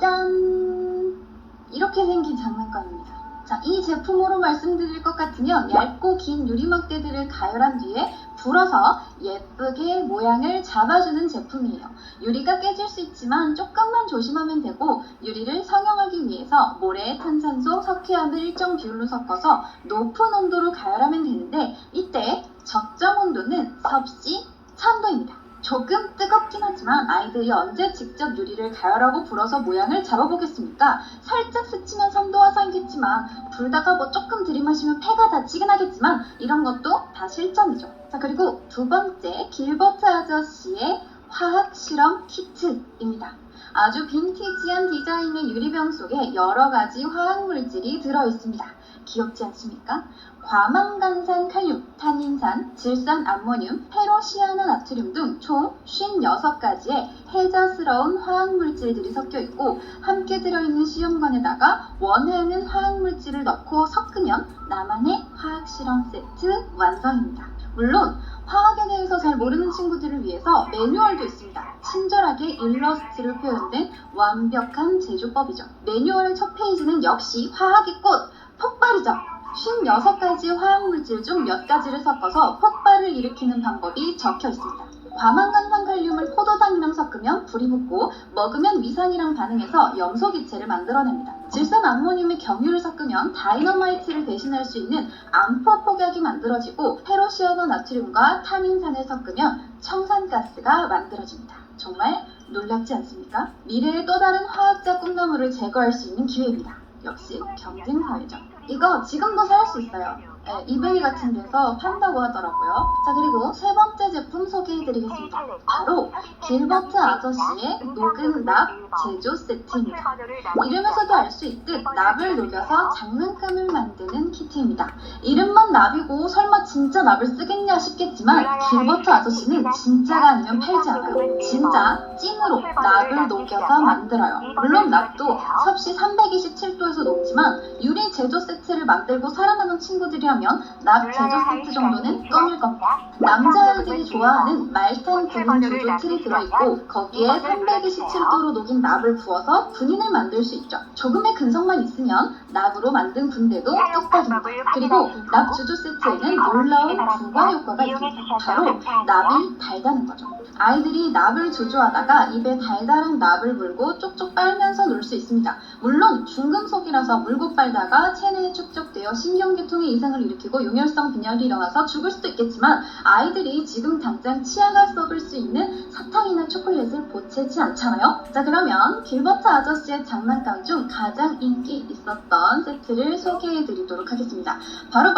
짠! 이렇게 생긴 장난감입니다. 자, 이 제품으로 말씀드릴 것 같으면 얇고 긴 유리막대들을 가열한 뒤에 불어서 예쁘게 모양을 잡아주는 제품이에요. 유리가 깨질 수 있지만 조금만 조심하면 되고 유리를 성형하기 위해서 모래, 탄산소, 석회암을 일정 비율로 섞어서 높은 온도로 가열하면 되는데 이때 적정 온도는 섭씨 1000도입니다. 조금 뜨겁긴 하지만 아이들이 언제 직접 유리를 가열하고 불어서 모양을 잡아보겠습니까? 살짝 스치면 선도 화상이겠지만 불다가 뭐 조금 들이마시면 폐가 다치긴 하겠지만 이런 것도 다 실전이죠. 자, 그리고 두 번째 길버트 아저씨의 화학 실험 키트입니다. 아주 빈티지한 디자인의 유리병 속에 여러 가지 화학 물질이 들어있습니다. 귀엽지 않습니까? 과망간산 칼륨, 탄닌산, 질산 암모늄, 페로시아노나트륨 등 총 56가지의 해자스러운 화학물질들이 섞여 있고 함께 들어있는 시험관에다가 원하는 화학물질을 넣고 섞으면 나만의 화학실험 세트 완성입니다. 물론 화학에 대해서 잘 모르는 친구들을 위해서 매뉴얼도 있습니다. 친절하게 일러스트로 표현된 완벽한 제조법이죠. 매뉴얼의 첫 페이지는 역시 화학의 꽃, 폭발이죠. 56가지 화학물질 중 몇 가지를 섞어서 폭발을 일으키는 방법이 적혀 있습니다. 과망간산칼륨을 포도당이랑 섞으면 불이 붙고 먹으면 위산이랑 반응해서 염소기체를 만들어냅니다. 질산 암모늄의 경유를 섞으면 다이너마이트를 대신할 수 있는 암포 폭약이 만들어지고 페로시아노 나트륨과 탄닌산을 섞으면 청산가스가 만들어집니다. 정말 놀랍지 않습니까? 미래의 또 다른 화학적 꿈나무를 제거할 수 있는 기회입니다. 역시 경쟁사회죠. 이거 지금도 살 수 있어요. 네, 이베이 같은 데서 판다고 하더라고요. 자, 그리고 세 번째 제품 소개해드리겠습니다. 바로 길버트 아저씨의 녹은 납 제조 세트입니다. 이름에서도 알 수 있듯 납을 녹여서 장난감을 만드는 키트입니다. 이름만 납이고 설마 진짜 납을 쓰겠냐 싶겠지만 길버트 아저씨는 진짜가 아니면 팔지 않아요. 진짜 찐으로 납을 녹여서 만들어요. 물론 납도 섭씨 327도에서 녹지만 유리 제조 세트를 만들고 살아남은 친구들이라면 납 제조 세트 정도는 껌일 겁니다. 남자아이들이 좋아하는 말탄 분인 주조 틀이 들어있고 거기에 327도로 녹인 납을 부어서 분인을 만들 수 있죠. 조금의 근성만 있으면 납으로 만든 분대도 뚝딱입니다. 그리고 납 주조 세트에는 놀라운 부과 효과가 있습니다. 바로 납이 달다는 거죠. 아이들이 납을 주조하다가 입에 달달한 납을 물고 쪽쪽 빨면서 놀 수 있습니다. 물론 중금속이라서 물고 빨다가 체내에 축적되어 신경계통에 이상을 일으키고 용혈성 빈혈이 일어나서 죽을 수도 있겠지만 아이들이 지금 당장 치아가 썩을 수 있는 사탕이나 초콜릿을 보채지 않잖아요. 자, 그러면 길버트 아저씨의 장난감 중 가장 인기 있었던 세트를 소개해드리도록 하겠습니다. 바로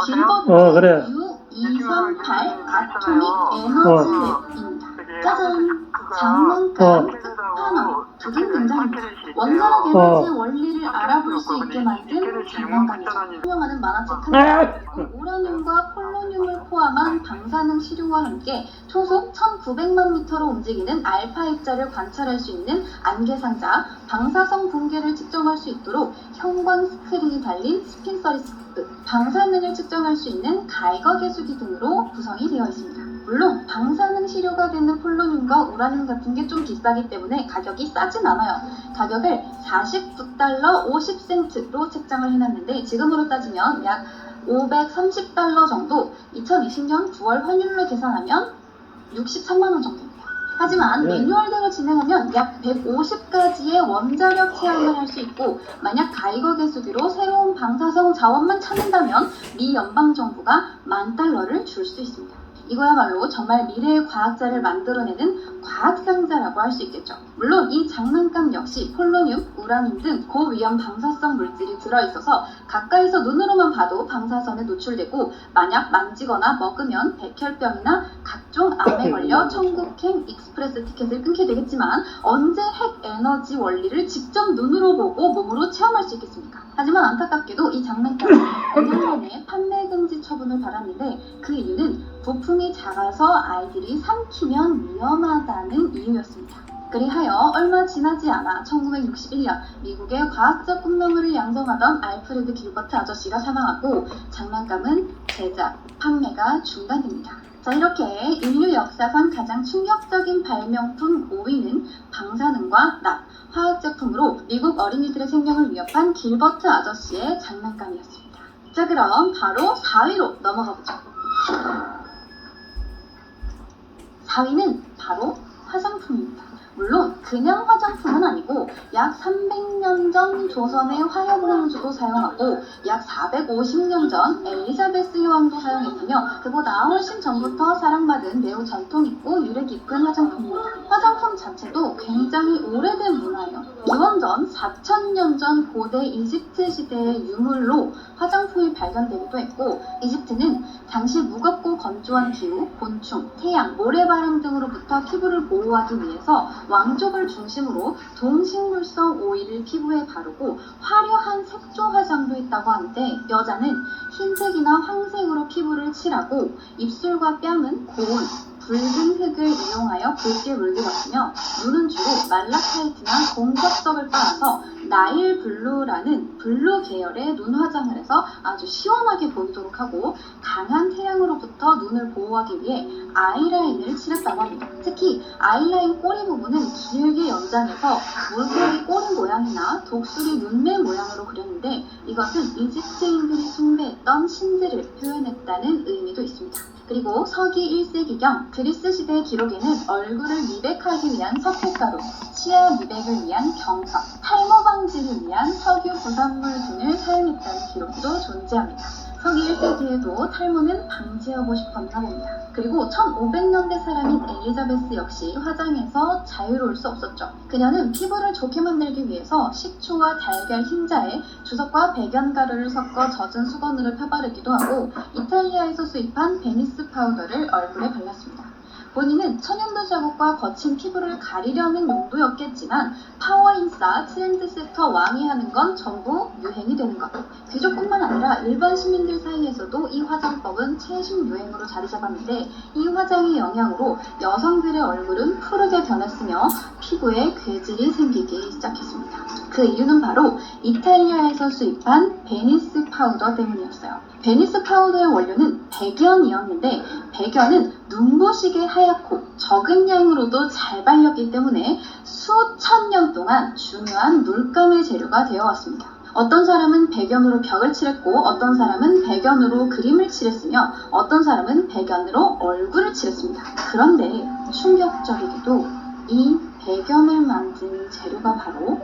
길버트 그래. U238 아토믹 에너지 랩입니다. 짜잔! 장난감 끝판왕 두긴 굉장합니다. 원자력 에너지의 원리를 알아볼 수 있게 만든 장난감이죠. 설명하는 만화책 한 권, 우라늄과 폴로늄을 포함한 방사능 시료와 함께 초속 1900만 미터로 움직이는 알파 입자를 관찰할 수 있는 안개상자, 방사성 붕괴를 측정할 수 있도록 형광 스크린이 달린 스핀서리스코프, 방사능을 측정할 수 있는 가이거 계수기 등으로 구성이 되어 있습니다. 물론 방사능 시료가 되는 폴로늄과 우라늄 같은 게 좀 비싸기 때문에 가격이 싸진 않아요. 가격을 49달러 50센트로 책정을 해놨는데 지금으로 따지면 약 530달러 정도, 2020년 9월 환율로 계산하면 63만원 정도입니다. 하지만 매뉴얼대로 진행하면 약 150가지의 원자력 체험을 할 수 있고 만약 가이거 계수기로 새로운 방사성 자원만 찾는다면 미 연방정부가 $10,000를 줄 수 있습니다. 이거야말로 정말 미래의 과학자를 만들어내는 과학상자라고 할 수 있겠죠. 물론 이 장난감 역시 폴로늄, 우라늄 등 고위험 방사성 물질이 들어있어서 가까이서 눈으로만 봐도 방사선에 노출되고 만약 만지거나 먹으면 백혈병이나 각종 암에 걸려 천국행 익스프레스 티켓을 끊게 되겠지만 언제 핵 에너지 원리를 직접 눈으로 보고 몸으로 체험할 수 있겠습니까? 하지만 안타깝게도 이 장난감은 5년 전에 판매 금지 처분을 받았는데 그 이유는 부품이 작아서 아이들이 삼키면 위험하다는 이유였습니다. 그리하여 얼마 지나지 않아 1961년 미국의 과학적 꿈나무를 양성하던 알프레드 길버트 아저씨가 사망하고 장난감은 제작, 판매가 중단됩니다. 자, 이렇게 인류 역사상 가장 충격적인 발명품 5위는 방사능과 납, 화학제품으로 미국 어린이들의 생명을 위협한 길버트 아저씨의 장난감이었습니다. 자, 그럼 바로 4위로 넘어가 보죠. 4위는 바로 화장품입니다. 물론 그냥 화장품은 아니고 약 300년 전 조선의 화혁공주도 사용하고 약 450년 전 엘리자베스 여왕도 사용했으며 그보다 훨씬 전부터 사랑받은 매우 전통 있고 유래 깊은 화장품입니다. 화장품 자체도 굉장히 오래된 문화예요. 기원전 4000년 전 고대 이집트 시대의 유물로 화장품이 발견되기도 했고 이집트는 당시 무겁고 건조한 기후, 곤충, 태양, 모래바람 등으로부터 피부를 보호하기 위해서 왕족을 중심으로 동식물성 오일을 피부에 바르고 화려한 색조 화장도 했다고 하는데 여자는 흰색이나 황색으로 피부를 칠하고 입술과 뺨은 고운 붉은 흙을 이용하여 붉게 물들었으며 눈은 주로 말라카이트나 공석석을 빨아서 나일 블루라는 블루 계열의 눈 화장을 해서 아주 시원하게 보이도록 하고 강한 태양으로부터 눈을 보호하기 위해 아이라인을 칠했다고 합니다. 특히 아이라인 꼬리 부분은 길게 연장해서 물고기 꼬리 모양이나 독수리 눈매 모양으로 그렸는데 이것은 이집트인들이 숭배했던 신들을 표현했다는 의미도 있습니다. 그리고 서기 1세기경 그리스 시대 기록에는 얼굴을 미백하기 위한 석회가루, 치아 미백을 위한 경석, 탈모 방지를 위한 석유 부산물 등을 사용했다는 기록도 존재합니다. 서기 1세기에도 탈모는 방지하고 싶었나 봅니다. 그리고 1500년대 사람인 엘리자베스 역시 화장에서 자유로울 수 없었죠. 그녀는 피부를 좋게 만들기 위해서 식초와 달걀 흰자에 주석과 백연가루를 섞어 젖은 수건으로 펴바르기도 하고 이탈리아에서 수입한 베니스 파우더를 얼굴에 발랐습니다. 본인은 천연두 자국과 거친 피부를 가리려는 용도였겠지만 파워인싸, 트렌드세터 왕이 하는 건 전부 유행이 되는 것. 귀족뿐만 아니라 일반 시민들 사이에서도 이 화장법은 최신 유행으로 자리 잡았는데 이 화장의 영향으로 여성들의 얼굴은 푸르게 변했으며 피부에 괴질이 생기기 시작했습니다. 그 이유는 바로 이탈리아에서 수입한 베니스 파우더 때문이었어요. 베니스 파우더의 원료는 백연이었는데 백연은 눈부시게 하얗고 적은 양으로도 잘 발렸기 때문에 수천 년 동안 중요한 물감의 재료가 되어왔습니다. 어떤 사람은 백연으로 벽을 칠했고 어떤 사람은 백연으로 그림을 칠했으며 어떤 사람은 백연으로 얼굴을 칠했습니다. 그런데 충격적이게도 이 백연을 만든 재료가 바로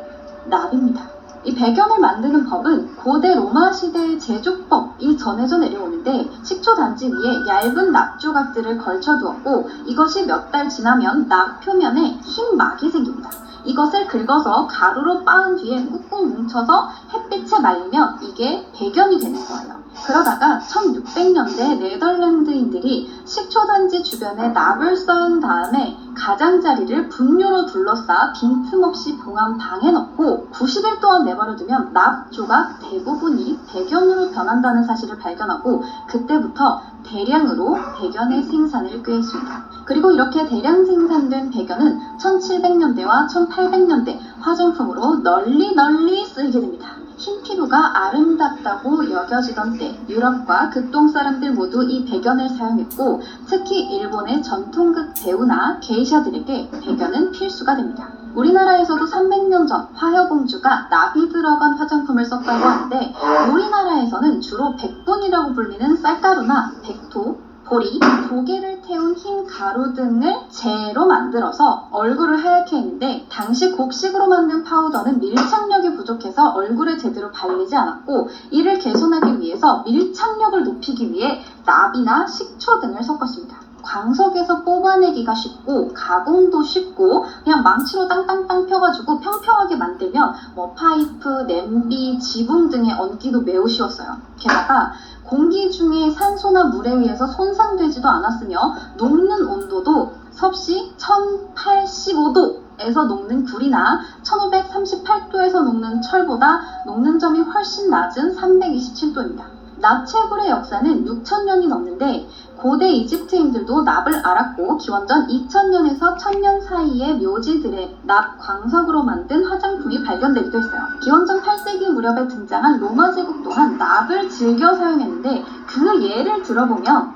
납입니다. 이 백연을 만드는 법은 고대 로마 시대의 제조법이 전해져 내려오는데 식초 단지 위에 얇은 납 조각들을 걸쳐두었고 이것이 몇 달 지나면 납 표면에 흰 막이 생깁니다. 이것을 긁어서 가루로 빻은 뒤에 꾹꾹 뭉쳐서 햇빛에 말리면 이게 백연이 되는 거예요. 그러다가 1600년대 네덜란드인들이 식초단지 주변에 납을 쌓은 다음에 가장자리를 분유로 둘러싸 빈틈없이 봉한 방에 넣고 90일 동안 내버려두면 납 조각 대부분이 백연으로 변한다는 사실을 발견하고 그때부터 대량으로 백연의 생산을 꾀했습니다. 그리고 이렇게 대량 생산된 백연은 1700년대와 1800년대 화장품으로 널리 쓰이게 됩니다. 흰 피부가 아름답다고 여겨지던 때 유럽과 극동 사람들 모두 이 백연을 사용했고 특히 일본의 전통극 배우나 게이샤들에게 백연은 필수가 됩니다. 우리나라에서도 300년 전 화효공주가 납이 들어간 화장품을 썼다고 하는데 우리나라에서는 주로 백분이라고 불리는 쌀가루나 백토, 보리, 조개를 태운 흰 가루 등을 재로 만들어서 얼굴을 하얗게 했는데 당시 곡식으로 만든 파우더는 밀착력이 부족해서 얼굴에 제대로 발리지 않았고 이를 개선하기 위해서 밀착력을 높이기 위해 납이나 식초 등을 섞었습니다. 광석에서 뽑아내기가 쉽고 가공도 쉽고 그냥 망치로 땅땅땅 펴가지고 평평하게 만들면 파이프, 냄비, 지붕 등에 얹기도 매우 쉬웠어요. 게다가 공기 중에 산소나 물에 의해서 손상되지도 않았으며 녹는 온도도 섭씨 1085도에서 녹는 굴이나 1538도에서 녹는 철보다 녹는 점이 훨씬 낮은 327도입니다. 납채굴의 역사는 6000년이 넘는데 고대 이집트인들도 납을 알았고 기원전 2000년에서 1000년 사이의 묘지들의 납 광석으로 만든 화장품이 발견되기도 했어요. 기원전 8세기 무렵에 등장한 로마 제국 또한 납을 즐겨 사용했는데 그 예를 들어보면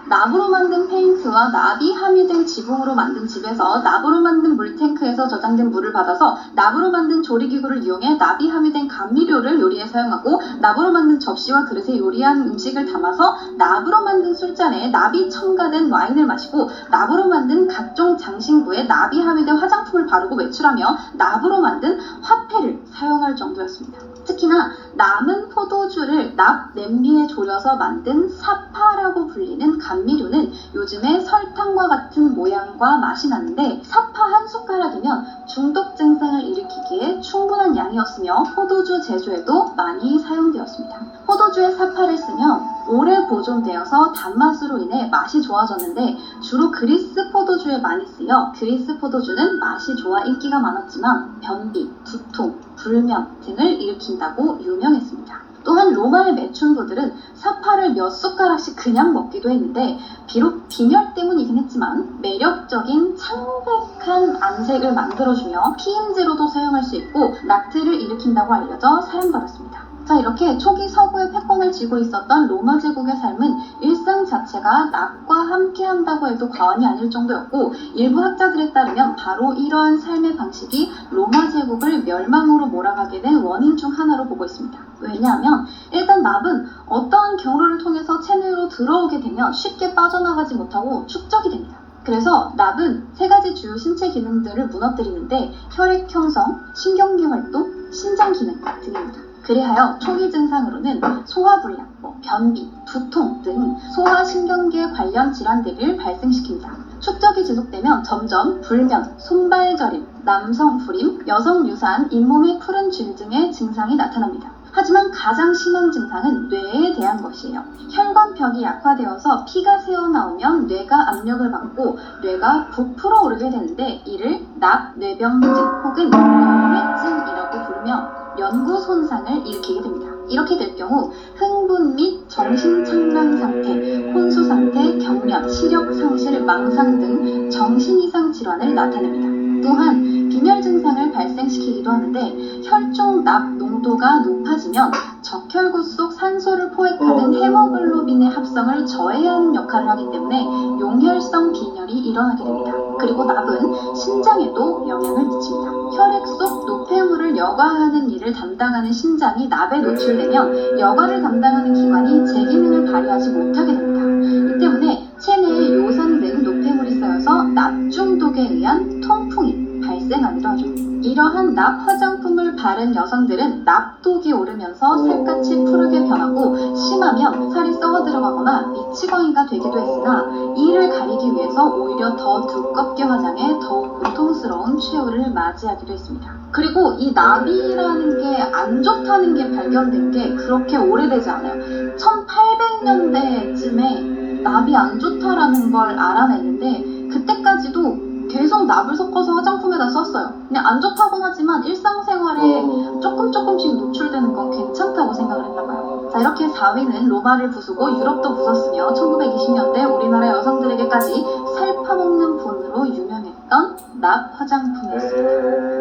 납으로 만든 페인트와 납이 함유된 지붕으로 만든 집에서 납으로 만든 물탱크에서 저장된 물을 받아서 납으로 만든 조리기구를 이용해 납이 함유된 감미료를 요리에 사용하고 납으로 만든 접시와 그릇에 요리한 음식을 담아서 납으로 만든 술잔에 납이 첨가된 와인을 마시고 납으로 만든 각종 장신구에 납이 함유된 화장품을 바르고 외출하며 납으로 만든 화폐를 사용할 정도였습니다. 특히나 남은 포도주를 납 냄비에 졸여서 만든 사파라고 불리는 감미료는 요즘에 설탕과 같은 모양과 맛이 나는데 사파 한 숟가락이면 중독 증상을 일으키기에 충분한 양이었으며 포도주 제조에도 많이 사용되었습니다. 포도주에 사파를 쓰면 오래 보존되어서 단맛으로 인해 맛이 좋아졌는데 주로 그리스 포도주에 많이 쓰여 그리스 포도주는 맛이 좋아 인기가 많았지만 변비, 두통, 불면 등을 일으킨다고 유명했습니다. 또한 로마의 매춘부들은 사파를 몇 숟가락씩 그냥 먹기도 했는데 비록 빈혈 때문이긴 했지만 매력적인 창백한 안색을 만들어주며 피임제로도 사용할 수 있고 낙태를 일으킨다고 알려져 사용받았습니다. 자, 이렇게 초기 서구의 패권을 쥐고 있었던 로마 제국의 삶은 일상 자체가 납과 함께 한다고 해도 과언이 아닐 정도였고 일부 학자들에 따르면 바로 이러한 삶의 방식이 로마 제국을 멸망으로 몰아가게 된 원인 중 하나로 보고 있습니다. 왜냐하면 일단 납은 어떠한 경로를 통해서 체내로 들어오게 되면 쉽게 빠져나가지 못하고 축적이 됩니다. 그래서 납은 세 가지 주요 신체 기능들을 무너뜨리는데 혈액 형성, 신경계 활동, 신장 기능 등입니다. 그리하여 초기 증상으로는 소화불량, 변비, 두통 등 소화신경계 관련 질환들을 발생시킵니다. 축적이 지속되면 점점 불면, 손발저림, 남성 불임, 여성 유사한 잇몸의 푸른 줄 등의 증상이 나타납니다. 하지만 가장 심한 증상은 뇌에 대한 것이에요. 혈관벽이 약화되어서 피가 새어나오면 뇌가 압력을 받고 뇌가 부풀어 오르게 되는데 이를 납뇌병증 혹은 뇌증이라고 부르며 연구 손상을 일으키게 됩니다. 이렇게 될 경우 흥분 및 정신착란 상태, 혼수 상태, 경련, 시력 상실, 망상 등 정신 이상 질환을 나타냅니다. 또한 빈혈 증상을 발생시키기도 하는데 혈중 납 농도가 높아지면 적혈구 속 산소를 포획하는 헤모글로빈의 합성을 저해하는 역할을 하기 때문에 용혈성 빈혈이 일어나게 됩니다. 그리고 납은 신장에도 영향을 미칩니다. 혈액 속 노폐물을 여과하는 일을 담당하는 신장이 납에 노출되면 여과를 담당하는 기관이 제 기능을 발휘하지 못하게 됩니다. 이 때문에 체내에 요산 등 노폐물이 쌓여서 납 중독에 의한 통풍이 발생하기도 하죠. 이러한 납 화장품을 바른 여성들은 납독이 오르면서 색같이 푸르게 변하고 심하면 살이 썩어 들어가거나 미치광이가 되기도 했으나 이를 가리기 위해서 오히려 더 두껍게 화장해 더욱 고통스러운 최후를 맞이하기도 했습니다. 그리고 이 납이라는 게 안 좋다는 게 발견된 게 그렇게 오래되지 않아요. 1800년대쯤에 납이 안 좋다라는 걸 알아냈는데 그때까지도 계속 납을 섞어서 화장품에다 썼어요. 그냥 안 좋다곤 하지만 일상생활에 조금씩 노출되는 건 괜찮다고 생각을 했나봐요. 자, 이렇게 4위는 로마를 부수고 유럽도 부쉈으며 1920년대 우리나라 여성들에게까지 살 파먹는 본으로 유명했던 납 화장품이었습니다.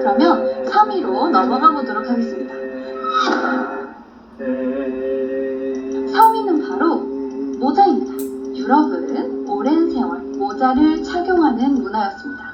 그러면 3위로 넘어가 보도록 하겠습니다. 3위는 바로 모자입니다. 유럽은 오랜 세월 모자를 착용하는 문화였습니다.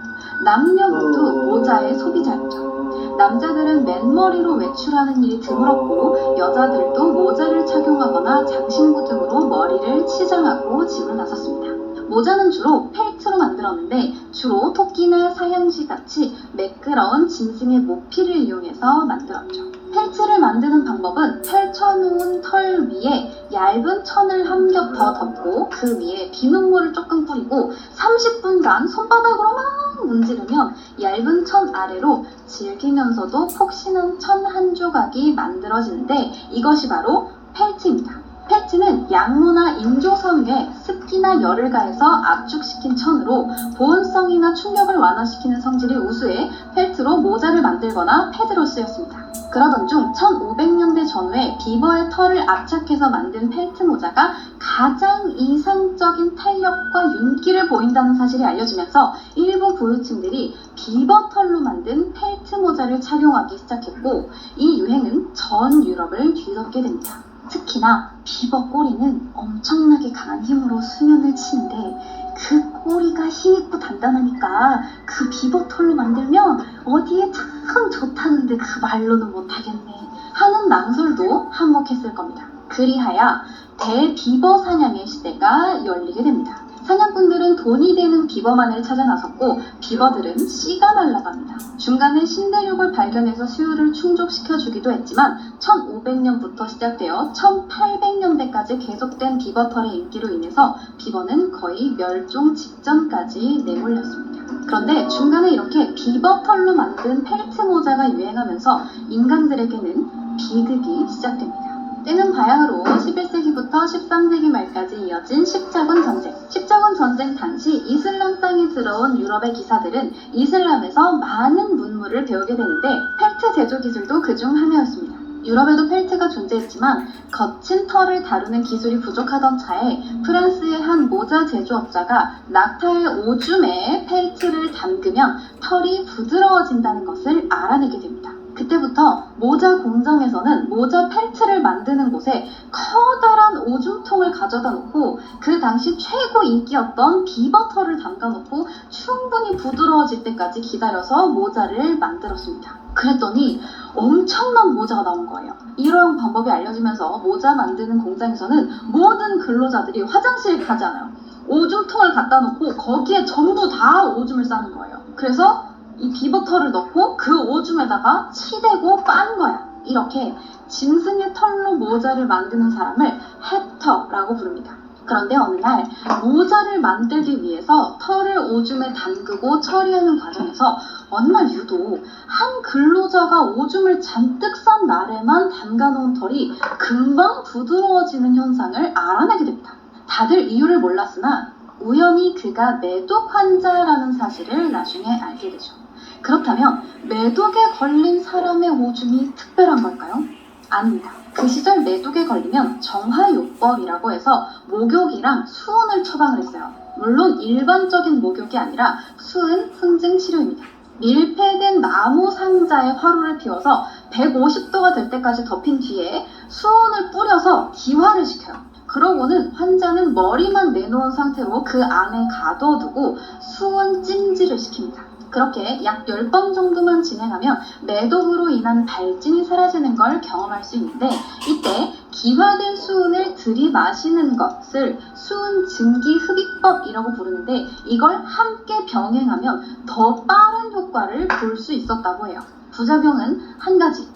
남녀 모두 모자의 소비자였죠. 남자들은 맨머리로 외출하는 일이 드물었고 여자들도 모자를 착용하거나 장신구 등으로 머리를 치장하고 집을 나섰습니다. 모자는 주로 펠트로 만들었는데 주로 토끼나 사양시 같이 매끄러운 짐승의 모피를 이용해서 만들었죠. 펠트를 만드는 방법은 펼쳐놓은 털 위에 얇은 천을 한 겹 더 덮고 그 위에 비눗물을 조금 뿌리고 30분간 손바닥으로 막 문지르면 얇은 천 아래로 질기면서도 폭신한 천 한 조각이 만들어지는데 이것이 바로 펠트입니다. 펠트는 양모나 인조섬 위에 습기나 열을 가해서 압축시킨 천으로 보온성이나 충격을 완화시키는 성질이 우수해 펠트로 모자를 만들거나 패드로 쓰였습니다. 그러던 중 1500년대 전후에 비버의 털을 압착해서 만든 펠트 모자가 가장 이상적인 탄력과 윤기를 보인다는 사실이 알려지면서 일부 부유층들이 비버 털로 만든 펠트 모자를 착용하기 시작했고 이 유행은 전 유럽을 뒤덮게 됩니다. 특히나 비버 꼬리는 엄청나게 강한 힘으로 수면을 치는데 그 꼬리가 힘있고 단단하니까 그 비버 털로 만들면 어디에 참 좋다는데 그 말로는 못하겠네 하는 낭설도 한몫했을 겁니다. 그리하여 대비버 사냥의 시대가 열리게 됩니다. 사냥꾼들은 돈이 되는 비버만을 찾아 나섰고 비버들은 씨가 날아갑니다. 중간에 신대륙을 발견해서 수요를 충족시켜주기도 했지만 1500년부터 시작되어 1800년대까지 계속된 비버털의 인기로 인해서 비버는 거의 멸종 직전까지 내몰렸습니다. 그런데 중간에 이렇게 비버털로 만든 펠트 모자가 유행하면서 인간들에게는 비극이 시작됩니다. 때는 바야흐로 11세기부터 13세기 말까지 이어진 십자군 전쟁. 십자군 전쟁 당시 이슬람 땅에 들어온 유럽의 기사들은 이슬람에서 많은 문물을 배우게 되는데 펠트 제조 기술도 그중 하나였습니다. 유럽에도 펠트가 존재했지만 거친 털을 다루는 기술이 부족하던 차에 프랑스의 한 모자 제조업자가 낙타의 오줌에 펠트를 담그면 털이 부드러워진다는 것을 알아내게 됩니다. 그때부터 모자 공장에서는 모자 펠트를 만드는 곳에 커다란 큰 오줌통을 가져다 놓고 그 당시 최고 인기였던 비버터를 담가 놓고 충분히 부드러워질 때까지 기다려서 모자를 만들었습니다. 그랬더니 엄청난 모자가 나온 거예요. 일회용 방법이 알려지면서 모자 만드는 공장에서는 모든 근로자들이 화장실 가지 않아요. 오줌통을 갖다 놓고 거기에 전부 다 오줌을 싸는 거예요. 그래서 이 비버터를 넣고 그 오줌에다가 치대고 빤 거야. 이렇게 짐승의 털로 모자를 만드는 사람을 해터라고 부릅니다. 그런데 어느 날 모자를 만들기 위해서 털을 오줌에 담그고 처리하는 과정에서 어느 날 유독 한 근로자가 오줌을 잔뜩 싼 날에만 담가놓은 털이 금방 부드러워지는 현상을 알아내게 됩니다. 다들 이유를 몰랐으나 우연히 그가 매독 환자라는 사실을 나중에 알게 되죠. 그렇다면 매독에 걸린 사람의 오줌이 특별한 걸까요? 아닙니다. 그 시절 매독에 걸리면 정화요법이라고 해서 목욕이랑 수은을 처방을 했어요. 물론 일반적인 목욕이 아니라 수은 흥증 치료입니다. 밀폐된 나무 상자에 화로를 피워서 150도가 될 때까지 덮인 뒤에 수은을 뿌려서 기화를 시켜요. 그러고는 환자는 머리만 내놓은 상태로 그 안에 가둬두고 수은 찜질을 시킵니다. 그렇게 약 10번 정도만 진행하면 매독으로 인한 발진이 사라지는 걸 경험할 수 있는데 이때 기화된 수은을 들이마시는 것을 수은 증기 흡입법이라고 부르는데 이걸 함께 병행하면 더 빠른 효과를 볼 수 있었다고 해요. 부작용은 한 가지,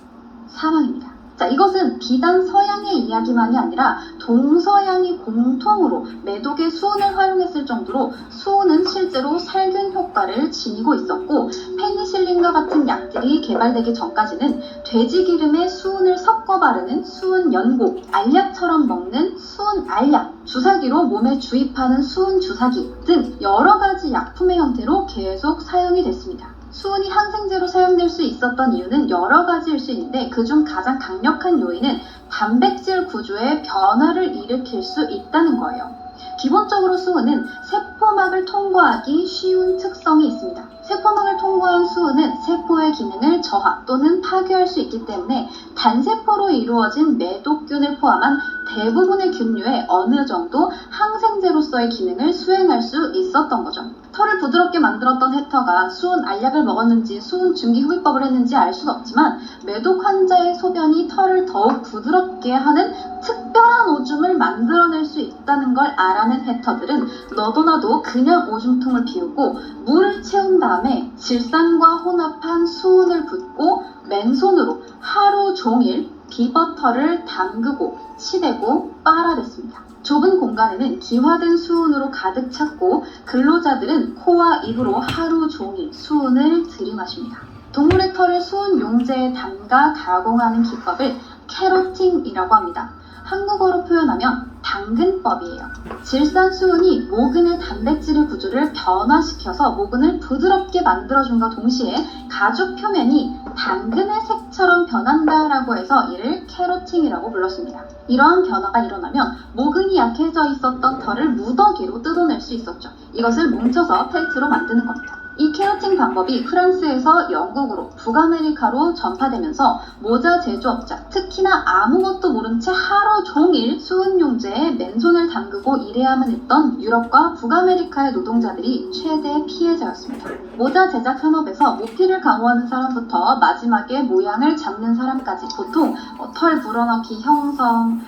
사망입니다. 자, 이것은 비단 서양의 이야기만이 아니라 동서양이 공통으로 매독의 수은을 활용했을 정도로 수은은 실제로 살균 효과를 지니고 있었고 페니실린과 같은 약들이 개발되기 전까지는 돼지 기름에 수은을 섞어 바르는 수은 연고, 알약처럼 먹는 수은 알약, 주사기로 몸에 주입하는 수은 주사기 등 여러 가지 약품의 형태로 계속 사용이 됐습니다. 수은이 항생제로 사용될 수 있었던 이유는 여러 가지일 수 있는데 그중 가장 강력한 요인은 단백질 구조의 변화를 일으킬 수 있다는 거예요. 기본적으로 수은은 세포막을 통과하기 쉬운 특성이 있습니다. 세포막을 통과한 수은은 세포의 기능을 저하 또는 파괴할 수 있기 때문에 단세포로 이루어진 매독균을 포함한 대부분의 균류에 어느 정도 항생제로서의 기능을 수행할 수 있었던 거죠. 털을 부드럽게 만들었던 해터가 수은 알약을 먹었는지 수은 증기 흡입법을 했는지 알 수는 없지만 매독 환자의 소변이 털을 더욱 부드럽게 하는 특별한 오줌을 만들어낼 수 있다는 걸 알아낸 해터들은 너도나도 그냥 오줌통을 비우고 물을 채운 다음에 질산과 혼합한 수은을 붓고 맨손으로 하루 종일 비버터를 담그고 치대고 빨아댔습니다. 좁은 공간에는 기화된 수은으로 가득 찼고 근로자들은 코와 입으로 하루 종일 수은을 들이마십니다. 동물의 털을 수은 용제에 담가 가공하는 기법을 캐로팅이라고 합니다. 한국어로 표현하면 당근법이에요. 질산 수은이 모근의 단백질의 구조를 변화시켜서 모근을 부드럽게 만들어준과 동시에 가죽 표면이 당근의 색처럼 변한다라고 해서 이를 캐로팅이라고 불렀습니다. 이러한 변화가 일어나면 모근이 약해져 있었던 털을 무더기로 뜯어낼 수 있었죠. 이것을 뭉쳐서 펠트로 만드는 겁니다. 이 캐러팅 방법이 프랑스에서 영국으로 북아메리카로 전파되면서 모자 제조업자, 특히나 아무것도 모른 채 하루 종일 수은 용제에 맨손을 담그고 일해야만 했던 유럽과 북아메리카의 노동자들이 최대 피해자였습니다. 모자 제작 산업에서 모피를 강화하는 사람부터 마지막에 모양을 잡는 사람까지 보통 털 불어넣기 형성,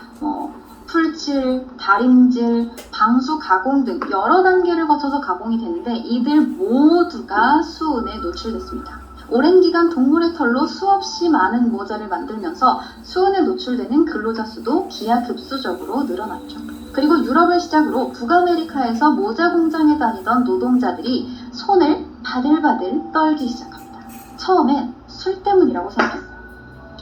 풀칠, 다림질, 방수 가공 등 여러 단계를 거쳐서 가공이 되는데 이들 모두가 수은에 노출됐습니다. 오랜 기간 동물의 털로 수없이 많은 모자를 만들면서 수은에 노출되는 근로자 수도 기하급수적으로 늘어났죠. 그리고 유럽을 시작으로 북아메리카에서 모자 공장에 다니던 노동자들이 손을 바들바들 떨기 시작합니다. 처음엔 술 때문이라고 생각했어요.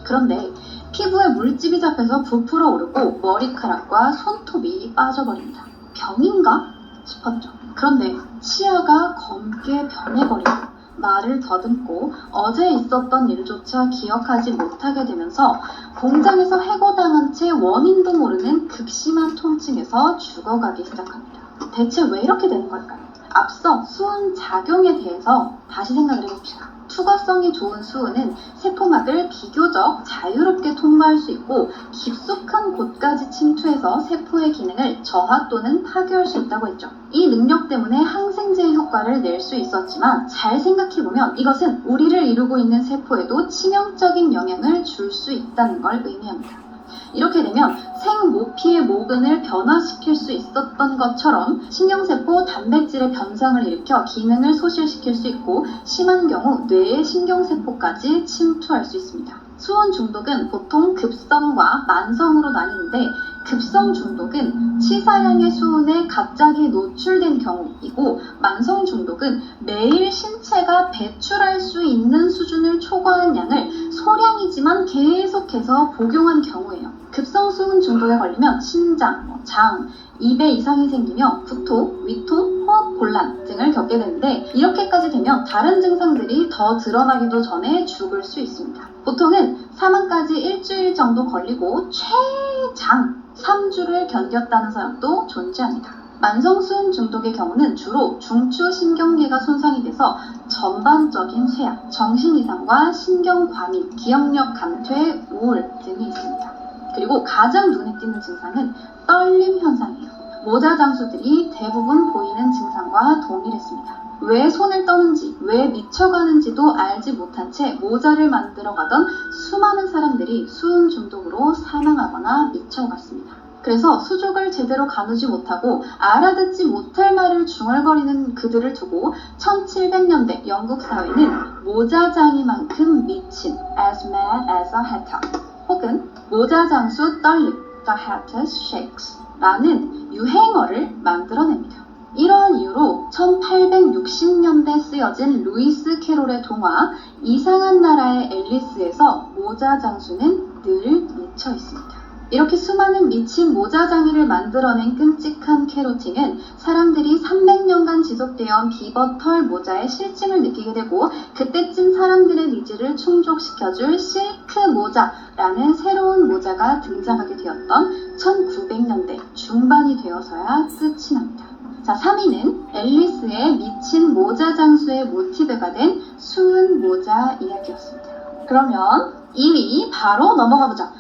그런데 피부에 물집이 잡혀서 부풀어 오르고 머리카락과 손톱이 빠져버립니다. 병인가 싶었죠. 그런데 치아가 검게 변해버리고 말을 더듬고 어제 있었던 일조차 기억하지 못하게 되면서 공장에서 해고당한 채 원인도 모르는 극심한 통증에서 죽어가기 시작합니다. 대체 왜 이렇게 되는 걸까요? 앞서 수은 작용에 대해서 다시 생각을 해봅시다. 투과성이 좋은 수은은 세포막을 비교적 자유롭게 통과할 수 있고 깊숙한 곳까지 침투해서 세포의 기능을 저하 또는 파괴할 수 있다고 했죠. 이 능력 때문에 항생제 효과를 낼 수 있었지만 잘 생각해보면 이것은 우리를 이루고 있는 세포에도 치명적인 영향을 줄 수 있다는 걸 의미합니다. 이렇게 되면 생모피의 모근을 변화시킬 수 있었던 것처럼 신경세포 단백질의 변성을 일으켜 기능을 소실시킬 수 있고 심한 경우 뇌의 신경세포까지 침투할 수 있습니다. 수은 중독은 보통 급성과 만성으로 나뉘는데 급성 중독은 치사량의 수은에 갑자기 노출된 경우이고 만성 중독은 매일 신체가 배출할 수 있는 수준을 초과한 양을 소량이지만 계속해서 복용한 경우예요. 급성 수은 중독에 걸리면 신장, 장, 입에 이상이 생기며 구토, 위통, 호흡 곤란 등을 겪게 되는데 이렇게까지 되면 다른 증상들이 더 드러나기도 전에 죽을 수 있습니다. 보통은 사망까지 일주일 정도 걸리고 최장 3주를 견뎠다는 사람도 존재합니다. 만성수은 중독의 경우는 주로 중추신경계가 손상이 돼서 전반적인 쇠약, 정신이상과 신경과민, 기억력 감퇴, 우울 등이 있습니다. 그리고 가장 눈에 띄는 증상은 떨림 현상이에요. 모자 장수들이 대부분 보이는 증상과 동일했습니다. 왜 손을 떠는지, 왜 미쳐가는지도 알지 못한 채 모자를 만들어 가던 수많은 사람들이 수은 중독으로 사망하거나 미쳐갔습니다. 그래서 수족을 제대로 가누지 못하고 알아듣지 못할 말을 중얼거리는 그들을 두고 1700년대 영국 사회는 모자장이만큼 미친 as mad as a hatter 혹은 모자장수 떨림 the hatter shakes 라는 유행어를 만들어냅니다. 이러한 이유로 1860년대 쓰여진 루이스 캐롤의 동화 이상한 나라의 앨리스에서 모자장수는 늘 미쳐 있습니다. 이렇게 수많은 미친 모자장이를 만들어낸 끔찍한 캐로팅은 사람들이 300년간 지속되어온 비버털 모자의 실증을 느끼게 되고 그때쯤 사람들의 니즈를 충족시켜줄 실크 모자라는 새로운 모자가 등장하게 되었던 1900년대 중반이 되어서야 끝이 납니다. 자, 3위는 앨리스의 미친 모자 장수의 모티브가 된 수은 모자 이야기였습니다. 그러면 2위 바로 넘어가 보자.